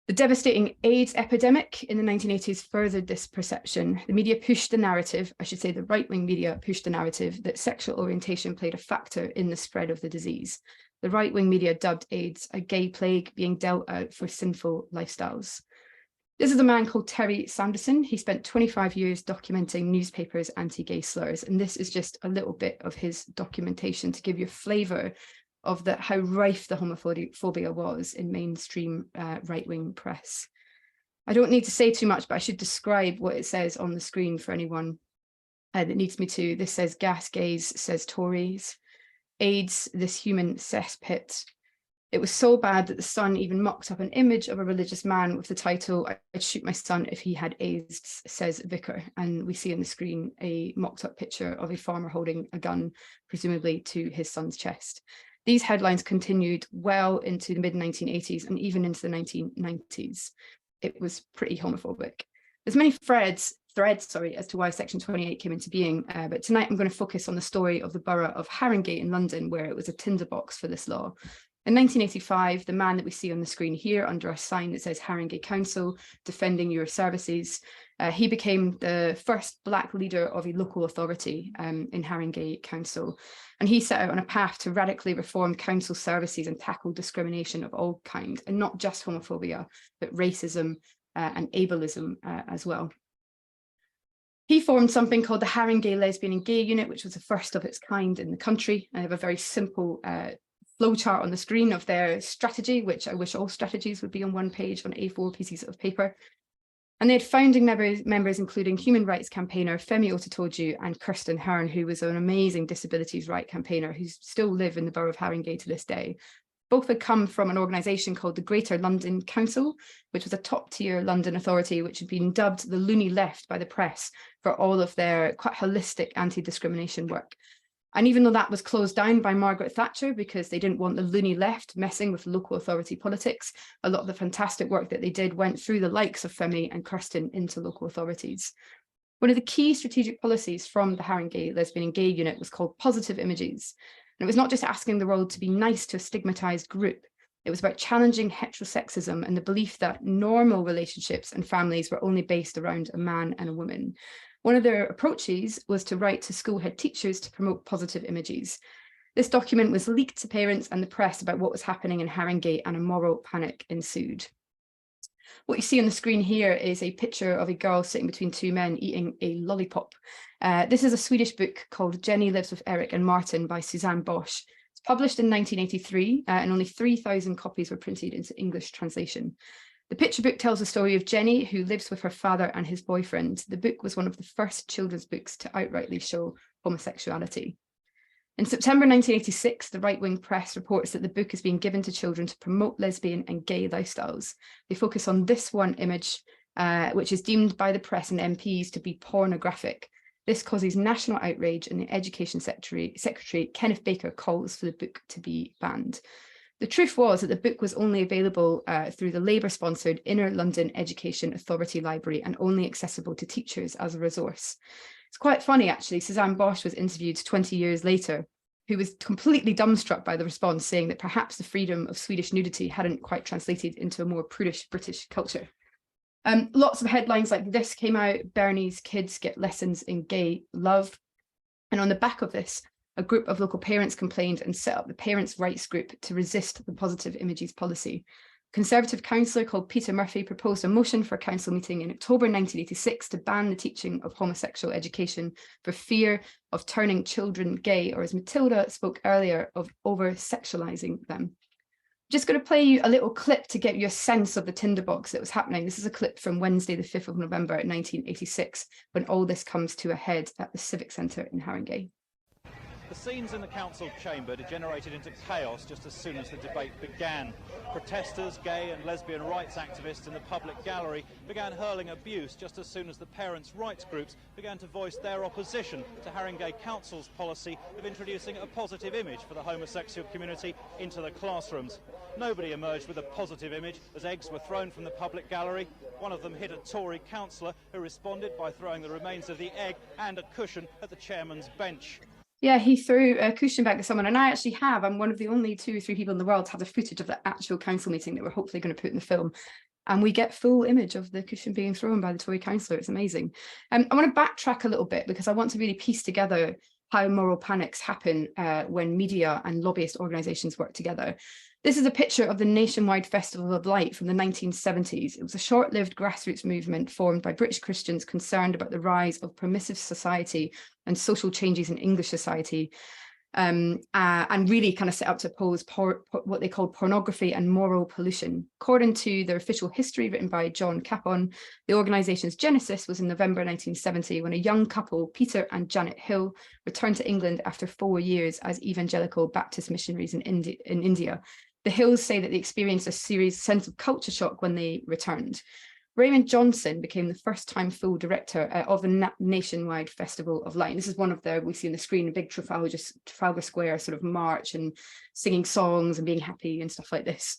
The devastating AIDS epidemic in the 1980s furthered this perception. The media pushed the narrative, I should say the right-wing media pushed the narrative, that sexual orientation played a factor in the spread of the disease. The right-wing media dubbed AIDS a gay plague being dealt out for sinful lifestyles. This is a man called Terry Sanderson. He spent 25 years documenting newspapers' anti-gay slurs, and this is just a little bit of his documentation to give you a flavour of how rife the homophobia was in mainstream right-wing press. I don't need to say too much, but I should describe what it says on the screen for anyone that needs me to. This says gas gays, says Tories. AIDS, this human cesspit. It was so bad that the Sun even mocked up an image of a religious man with the title, "I'd shoot my son if he had AIDS, says Vicar." And we see on the screen a mocked up picture of a farmer holding a gun, presumably to his son's chest. These headlines continued well into the mid-1980s and even into the 1990s. It was pretty homophobic. There's many threads as to why Section 28 came into being, but tonight I'm going to focus on the story of the borough of Haringey in London, where it was a tinderbox for this law. In 1985, the man that we see on the screen here under a sign that says Haringey Council, defending your services, he became the first Black leader of a local authority in Haringey Council. And he set out on a path to radically reform council services and tackle discrimination of all kinds, and not just homophobia, but racism and ableism as well. He formed something called the Haringey Lesbian and Gay Unit, which was the first of its kind in the country. I have a very simple flowchart on the screen of their strategy, which I wish all strategies would be on one page on A4 pieces of paper. And they had founding members including human rights campaigner Femi Otitoju and Kirsten Hearn, who was an amazing disabilities rights campaigner who still live in the borough of Haringey to this day. Both had come from an organisation called the Greater London Council, which was a top-tier London authority, which had been dubbed the loony left by the press for all of their quite holistic anti-discrimination work. And even though that was closed down by Margaret Thatcher because they didn't want the loony left messing with local authority politics, a lot of the fantastic work that they did went through the likes of Femi and Kirsten into local authorities. One of the key strategic policies from the Haringey Lesbian and Gay Unit was called positive images. And it was not just asking the world to be nice to a stigmatized group. It was about challenging heterosexism and the belief that normal relationships and families were only based around a man and a woman. One of their approaches was to write to school head teachers to promote positive images. This document was leaked to parents and the press about what was happening in Haringey, and a moral panic ensued. What you see on the screen here is a picture of a girl sitting between two men eating a lollipop. This is a Swedish book called Jenny Lives with Eric and Martin by Susanne Bosch. It's published in 1983 and only 3,000 copies were printed into English translation. The picture book tells the story of Jenny, who lives with her father and his boyfriend. The book was one of the first children's books to outrightly show homosexuality. In September 1986, the right-wing press reports that the book is being given to children to promote lesbian and gay lifestyles. They focus on this one image, which is deemed by the press and MPs to be pornographic. This causes national outrage, and the Education Secretary Kenneth Baker calls for the book to be banned. The truth was that the book was only available through the Labour-sponsored Inner London Education Authority Library and only accessible to teachers as a resource. It's quite funny, actually. Susanne Bosch was interviewed 20 years later, who was completely dumbstruck by the response, saying that perhaps the freedom of Swedish nudity hadn't quite translated into a more prudish British culture. Lots of headlines like this came out: Bernie's kids get lessons in gay love. And on the back of this, a group of local parents complained and set up the Parents' Rights Group to resist the positive images policy. A Conservative councillor called Peter Murphy proposed a motion for a council meeting in October 1986 to ban the teaching of homosexual education for fear of turning children gay, or as Matilda spoke earlier, of over-sexualising them. Just going to play you a little clip to get you a sense of the tinderbox that was happening. This is a clip from Wednesday, the 5th of November 1986, when all this comes to a head at the Civic Centre in Haringey. The scenes in the council chamber degenerated into chaos just as soon as the debate began. Protesters, gay and lesbian rights activists in the public gallery began hurling abuse just as soon as the parents' rights groups began to voice their opposition to Haringey Council's policy of introducing a positive image for the homosexual community into the classrooms. Nobody emerged with a positive image as eggs were thrown from the public gallery. One of them hit a Tory councillor, who responded by throwing the remains of the egg and a cushion at the chairman's bench. Yeah, he threw a cushion back to someone, and I actually have. I'm one of the only 2 or 3 people in the world to have the footage of the actual council meeting that we're hopefully going to put in the film. And we get full image of the cushion being thrown by the Tory councillor. It's amazing. I want to backtrack a little bit because I want to really piece together how moral panics happen when media and lobbyist organisations work together. This is a picture of the nationwide Festival of Light from the 1970s. It was a short-lived grassroots movement formed by British Christians concerned about the rise of permissive society and social changes in English society, and really kind of set up to oppose what they called pornography and moral pollution. According to their official history written by John Capon, the organisation's genesis was in November 1970 when a young couple, Peter and Janet Hill, returned to England after 4 years as evangelical Baptist missionaries in India. The Hills say that they experienced a serious sense of culture shock when they returned. Raymond Johnson became the first-time full director of the nationwide Festival of Light. And this is one of the, we see on the screen, a big Trafalgar Square sort of march and singing songs and being happy and stuff like this.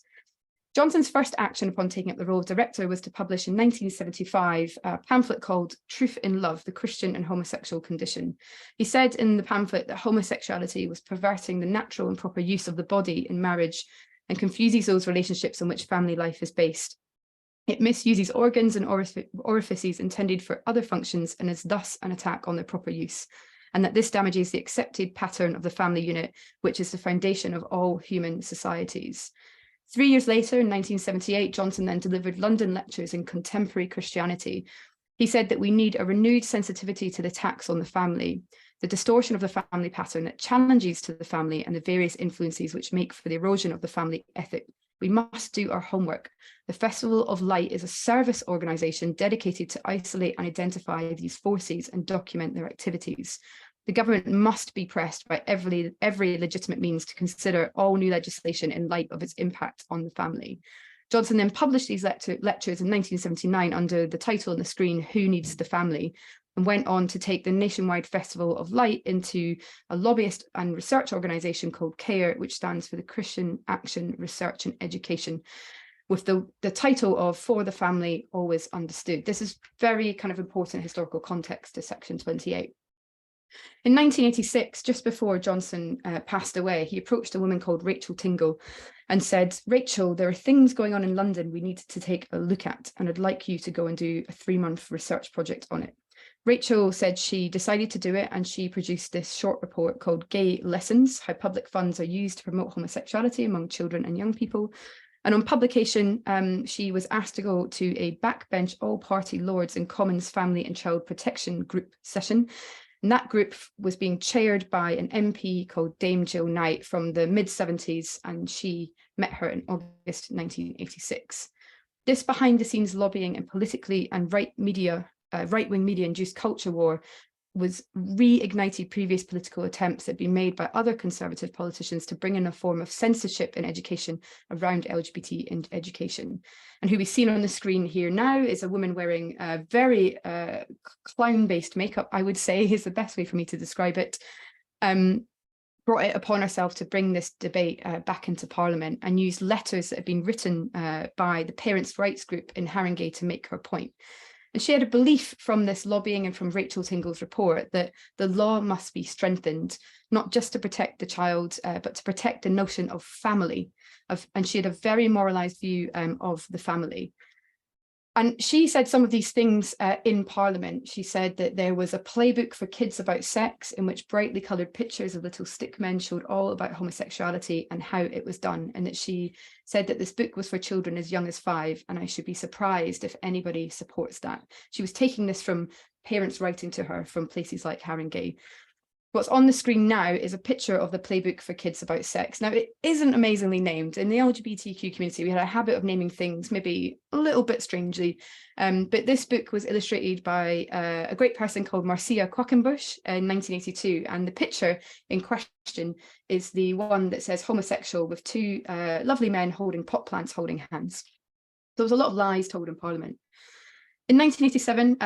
Johnson's first action upon taking up the role of director was to publish in 1975 a pamphlet called Truth in Love, the Christian and Homosexual Condition. He said in the pamphlet that homosexuality was perverting the natural and proper use of the body in marriage, and confuses those relationships on which family life is based. It misuses organs and orifices intended for other functions and is thus an attack on their proper use, and that this damages the accepted pattern of the family unit, which is the foundation of all human societies. 3 years later, in 1978, Johnson then delivered London lectures in contemporary Christianity. He said that we need a renewed sensitivity to the attacks on the family, the distortion of the family pattern that challenges to the family and the various influences which make for the erosion of the family ethic. We must do our homework. The Festival of Light is a service organisation dedicated to isolate and identify these forces and document their activities. The government must be pressed by every legitimate means to consider all new legislation in light of its impact on the family. Johnson then published these lectures in 1979 under the title on the screen, Who Needs the Family?, and went on to take the nationwide Festival of Light into a lobbyist and research organisation called CARE, which stands for the Christian Action, Research and Education, with the title of For the Family Always Understood. This is very kind of important historical context to Section 28. In 1986, just before Johnson passed away, he approached a woman called Rachel Tingle and said, Rachel, there are things going on in London we need to take a look at, and I'd like you to go and do a 3-month research project on it. Rachel said she decided to do it, and she produced this short report called Gay Lessons, How Public Funds Are Used to Promote Homosexuality Among Children and Young People. And on publication, she was asked to go to a backbench all-party Lords and Commons Family and Child Protection Group session. And that group was being chaired by an MP called Dame Jill Knight from the mid-70s, and she met her in August 1986. This behind-the-scenes lobbying and politically and right-wing media-induced culture war was reignited previous political attempts that had been made by other conservative politicians to bring in a form of censorship in education around LGBT in education. And who we've seen on the screen here now is a woman wearing very clown-based makeup, I would say is the best way for me to describe it. Brought it upon herself to bring this debate back into Parliament and used letters that had been written by the Parents' Rights Group in Haringey to make her point. And she had a belief from this lobbying and from Rachel Tingle's report that the law must be strengthened, not just to protect the child, but to protect the notion of family. And she had a very moralised view of the family. And she said some of these things in Parliament. She said that there was a playbook for kids about sex in which brightly coloured pictures of little stick men showed all about homosexuality and how it was done. And that she said that this book was for children as young as 5, and I should be surprised if anybody supports that. She was taking this from parents writing to her from places like Haringey. What's on the screen now is a picture of the playbook for kids about sex. Now, it isn't amazingly named. In the LGBTQ community, we had a habit of naming things maybe a little bit strangely. But this book was illustrated by a great person called Marcia Quackenbush in 1982. And the picture in question is the one that says homosexual with 2 lovely men holding pot plants holding hands. There was a lot of lies told in Parliament. In 1987,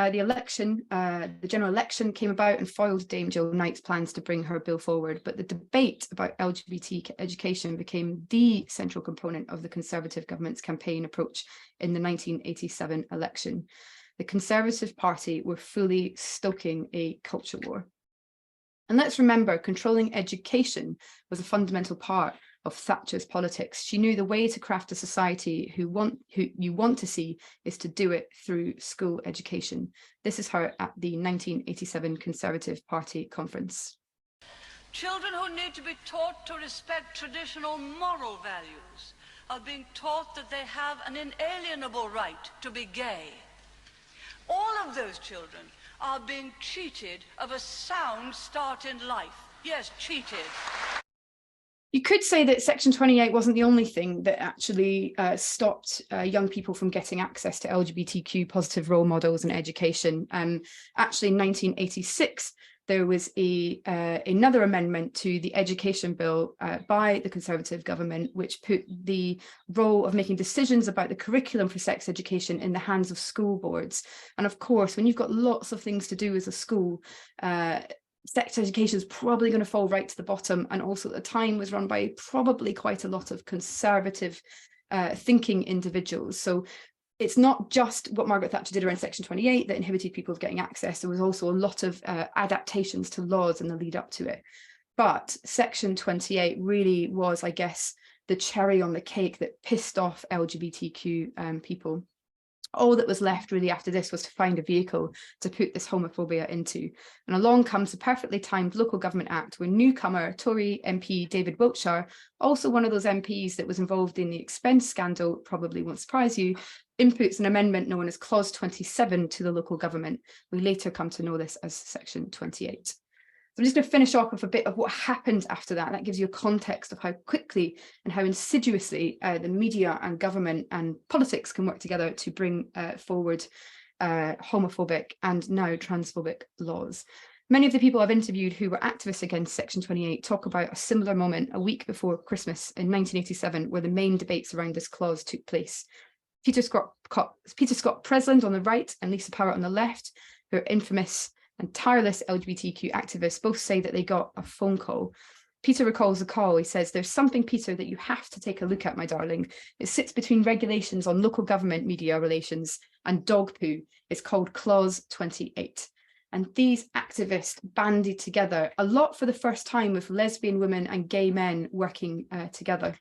the general election came about and foiled Dame Jill Knight's plans to bring her bill forward, but the debate about LGBT education became the central component of the Conservative government's campaign approach in the 1987 election. The Conservative Party were fully stoking a culture war. And let's remember, controlling education was a fundamental part of Thatcher's politics. She knew the way to craft a society who you want to see is to do it through school education. This is her at the 1987 Conservative Party conference. Children who need to be taught to respect traditional moral values are being taught that they have an inalienable right to be gay. All of those children are being cheated of a sound start in life. Yes, cheated. You could say that Section 28 wasn't the only thing that actually stopped young people from getting access to LGBTQ positive role models in education. Actually, in 1986, there was another amendment to the education bill by the Conservative government, which put the role of making decisions about the curriculum for sex education in the hands of school boards. And of course, when you've got lots of things to do as a school, sex education is probably going to fall right to the bottom, and also at the time was run by probably quite a lot of conservative thinking individuals. So it's not just what Margaret Thatcher did around Section 28 that inhibited people getting access. There was also a lot of adaptations to laws in the lead up to it. But Section 28 really was, I guess, the cherry on the cake that pissed off LGBTQ people. All that was left really after this was to find a vehicle to put this homophobia into. And along comes the perfectly timed Local Government Act, where newcomer Tory MP David Wiltshire, also one of those MPs that was involved in the expense scandal, probably won't surprise you, inputs an amendment known as Clause 27 to the local government. We later come to know this as Section 28. So I'm just going to finish off with a bit of what happened after that. That gives you a context of how quickly and how insidiously the media and government and politics can work together to bring forward homophobic and now transphobic laws. Many of the people I've interviewed who were activists against Section 28 talk about a similar moment a week before Christmas in 1987, where the main debates around this clause took place. Peter Scott Presland on the right and Lisa Power on the left, who are infamous and tireless LGBTQ activists, both say that they got a phone call. Peter recalls the call. He says, "There's something, Peter, that you have to take a look at, my darling. It sits between regulations on local government media relations and dog poo. It's called Clause 28. And these activists bandied together, a lot for the first time, with lesbian women and gay men working together.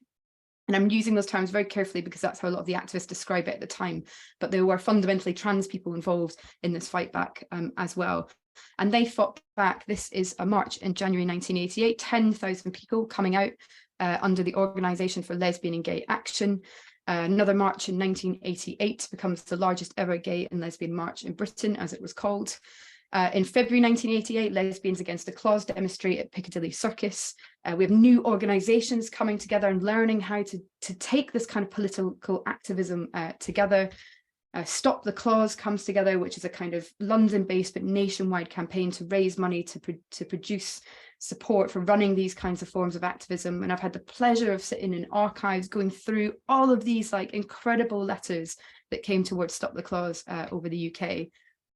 And I'm using those terms very carefully because that's how a lot of the activists describe it at the time. But there were fundamentally trans people involved in this fight back as well. And they fought back. This is a march in January 1988, 10,000 people coming out under the Organisation for Lesbian and Gay Action. Another march in 1988 becomes the largest ever gay and lesbian march in Britain, as it was called. In February 1988, Lesbians Against the Clause demonstrate at Piccadilly Circus. We have new organisations coming together and learning how to take this kind of political activism together. Stop the Clause comes together, which is a kind of London-based but nationwide campaign to raise money to produce support for running these kinds of forms of activism. And I've had the pleasure of sitting in archives going through all of these like incredible letters that came towards Stop the Clause over the UK.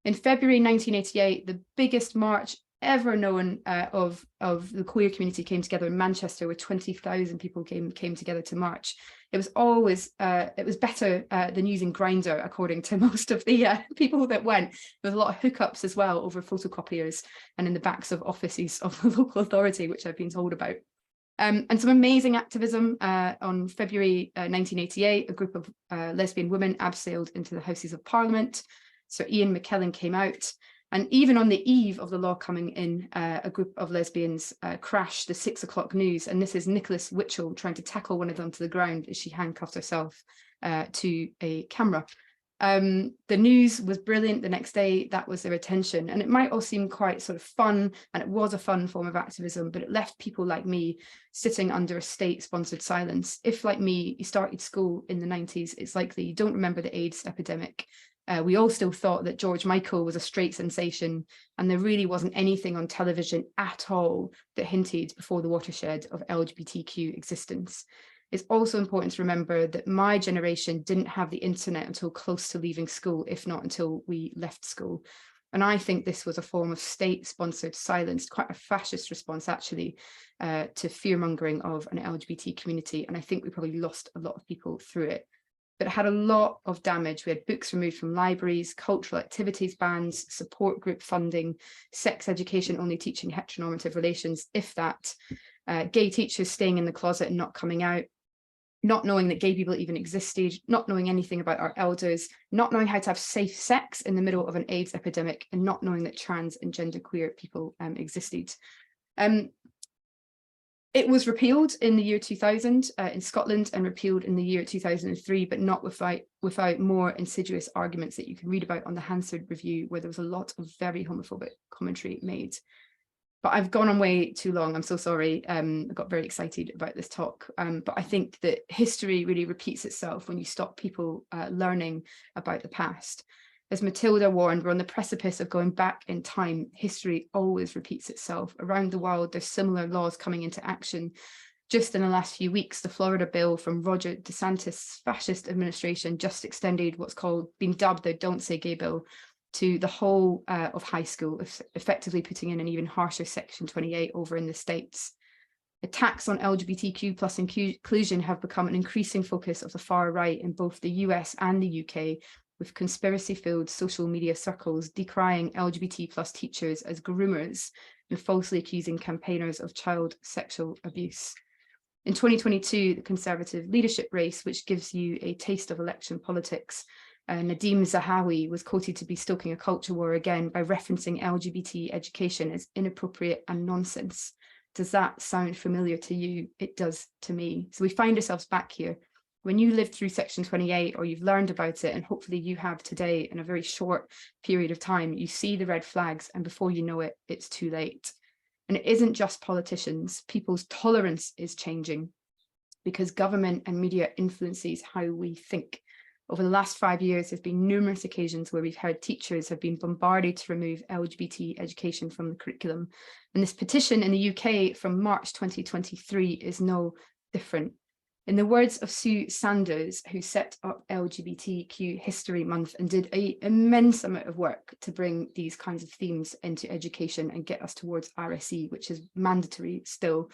In February 1988, the biggest march ever known of the queer community came together in Manchester, where 20,000 people came together to march. It was always, it was better than using Grindr, according to most of the people that went. There was a lot of hookups as well over photocopiers and in the backs of offices of the local authority, which I've been told about. And some amazing activism on February 1988, a group of lesbian women abseiled into the Houses of Parliament. Sir Ian McKellen came out. And even on the eve of the law coming in, a group of lesbians crashed the 6 o'clock news. And this is Nicholas Witchell trying to tackle one of them to the ground as she handcuffed herself to a camera. The news was brilliant the next day. That was their attention. And it might all seem quite sort of fun, and it was a fun form of activism, but it left people like me sitting under a state-sponsored silence. If, like me, you started school in the 90s, it's likely you don't remember the AIDS epidemic. We all still thought that George Michael was a straight sensation, and there really wasn't anything on television at all that hinted before the watershed of LGBTQ existence. It's also important to remember that my generation didn't have the internet until close to leaving school, if not until we left school. And I think this was a form of state-sponsored silence, quite a fascist response, actually, to fear-mongering of an LGBT community. And I think we probably lost a lot of people through it. But it had a lot of damage. We had books removed from libraries, cultural activities bans, support group funding, sex education only teaching heteronormative relations, if that, gay teachers staying in the closet and not coming out, not knowing that gay people even existed, not knowing anything about our elders, not knowing how to have safe sex in the middle of an AIDS epidemic, and not knowing that trans and genderqueer people existed. It was repealed in the year 2000 in Scotland and repealed in the year 2003, but not without more insidious arguments that you can read about on the Hansard Review, where there was a lot of very homophobic commentary made. But I've gone on way too long. I'm so sorry. I got very excited about this talk. But I think that history really repeats itself when you stop people learning about the past. As Matilda warned, we're on the precipice of going back in time. History always repeats itself. Around the world, there's similar laws coming into action. Just in the last few weeks, the Florida bill from Roger DeSantis' fascist administration just extended what's been dubbed the Don't Say Gay bill to the whole of high school, effectively putting in an even harsher Section 28 over in the States. Attacks on LGBTQ plus inclusion have become an increasing focus of the far right in both the US and the UK, with conspiracy-filled social media circles decrying LGBT plus teachers as groomers and falsely accusing campaigners of child sexual abuse. In 2022, the Conservative leadership race, which gives you a taste of election politics, Nadeem Zahawi was quoted to be stoking a culture war again by referencing LGBT education as inappropriate and nonsense. Does that sound familiar to you? It does to me. So we find ourselves back here. When you lived through Section 28, or you've learned about it, and hopefully you have today in a very short period of time, you see the red flags, and before you know it, it's too late. And it isn't just politicians. People's tolerance is changing because government and media influences how we think. Over the last 5 years, there's been numerous occasions where we've heard teachers have been bombarded to remove LGBT education from the curriculum. And this petition in the UK from March 2023 is no different. In the words of Sue Sanders, who set up LGBTQ History Month and did an immense amount of work to bring these kinds of themes into education and get us towards RSE, which is mandatory still,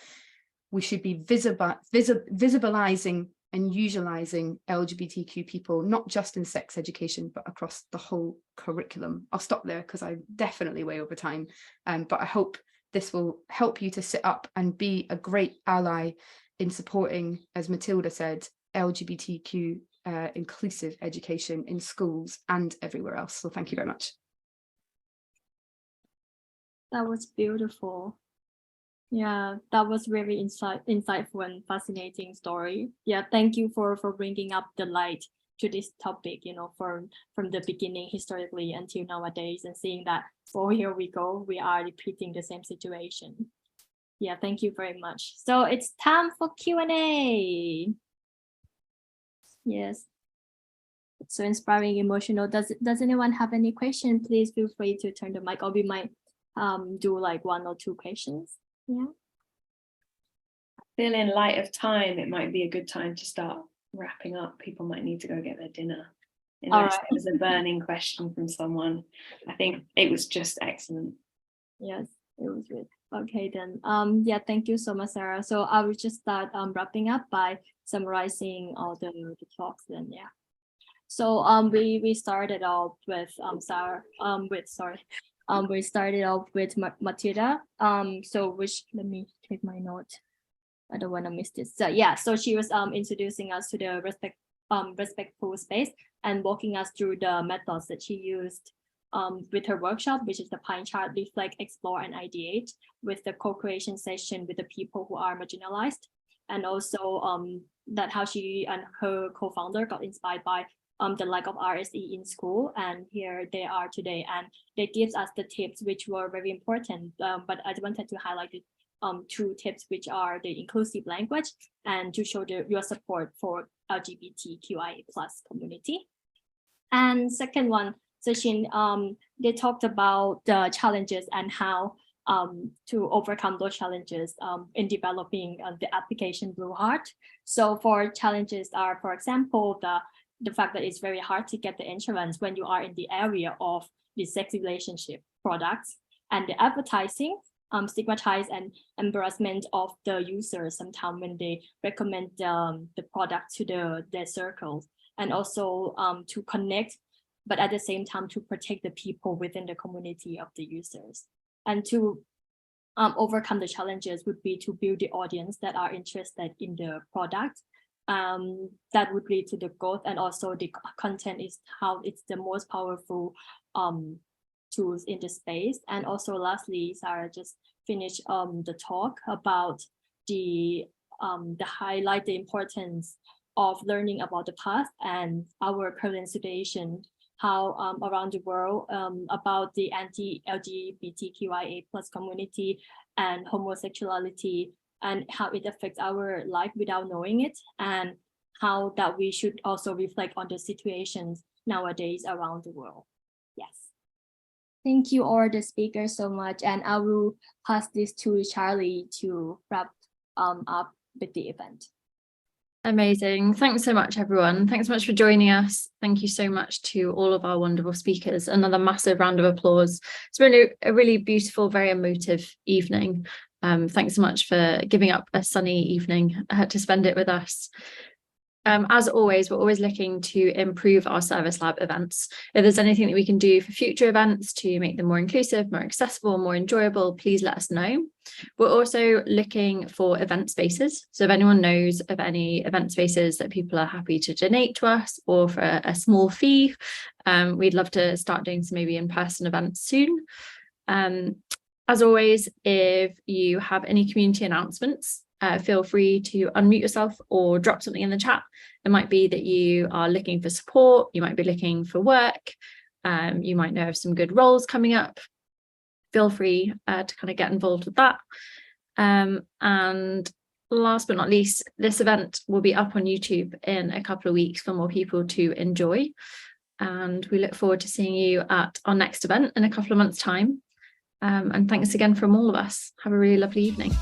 we should be visibilizing and utilizing LGBTQ people, not just in sex education, but across the whole curriculum. I'll stop there because I'm definitely way over time, but I hope this will help you to sit up and be a great ally in supporting, as Matilda said, LGBTQ inclusive education in schools and everywhere else. So thank you very much. That was beautiful. Yeah, that was very insightful and fascinating story. Yeah, thank you for bringing up the light to this topic, you know, from the beginning historically until nowadays, and seeing that, oh, here we go, we are repeating the same situation. Yeah, thank you very much. So it's time for Q&A. Yes. So inspiring, emotional. Does anyone have any question? Please feel free to turn the mic, or we might do like 1 or 2 questions. Yeah. I feel in light of time, it might be a good time to start wrapping up. People might need to go get their dinner. Unless there's a burning question from someone. I think it was just excellent. Yes, it was good. Okay then. Yeah, thank you so much, Sarah. So I will just start wrapping up by summarizing all the talks then. Yeah. So we started off with we started off with Matilda. So let me take my note. I don't want to miss this. So yeah, so she was introducing us to the respectful space and walking us through the methods that she used with her workshop, which is the pie chart, reflect, explore, and ideate, with the co-creation session with the people who are marginalized, and also that how she and her co-founder got inspired by the lack of RSE in school, and here they are today, and they gives us the tips which were very important. But I wanted to highlight the 2 tips, which are the inclusive language and to show your support for LGBTQIA+ community. And second one, Sachin, they talked about the challenges and how to overcome those challenges in developing the application Blueheart. So for challenges are, for example, the fact that it's very hard to get the insurance when you are in the area of the sex relationship products, and the advertising, stigmatize and embarrassment of the users sometimes when they recommend the product to their circles, and also to connect, but at the same time to protect the people within the community of the users. And to overcome the challenges would be to build the audience that are interested in the product. That would lead to the growth, and also the content is how it's the most powerful tools in the space. And also lastly, Sarah just finished the talk about the highlight the importance of learning about the past and our current situation, how around the world about the anti-LGBTQIA+ community and homosexuality, and how it affects our life without knowing it, and how that we should also reflect on the situations nowadays around the world. Yes. Thank you all the speakers so much, and I will pass this to Charlie to wrap up with the event. Amazing. Thanks so much, everyone. Thanks so much for joining us. Thank you so much to all of our wonderful speakers. Another massive round of applause. It's really a really beautiful, very emotive evening. Thanks so much for giving up a sunny evening to spend it with us. As always, we're always looking to improve our Service Lab events. If there's anything that we can do for future events to make them more inclusive, more accessible, more enjoyable, please let us know. We're also looking for event spaces. So if anyone knows of any event spaces that people are happy to donate to us, or for a small fee, we'd love to start doing some maybe in-person events soon. As always, if you have any community announcements, feel free to unmute yourself or drop something in the chat. It might be that you are looking for support, you might be looking for work, you might know of some good roles coming up. Feel free to kind of get involved with that. And last but not least, this event will be up on YouTube in a couple of weeks for more people to enjoy. And we look forward to seeing you at our next event in a couple of months' time. And thanks again from all of us. Have a really lovely evening.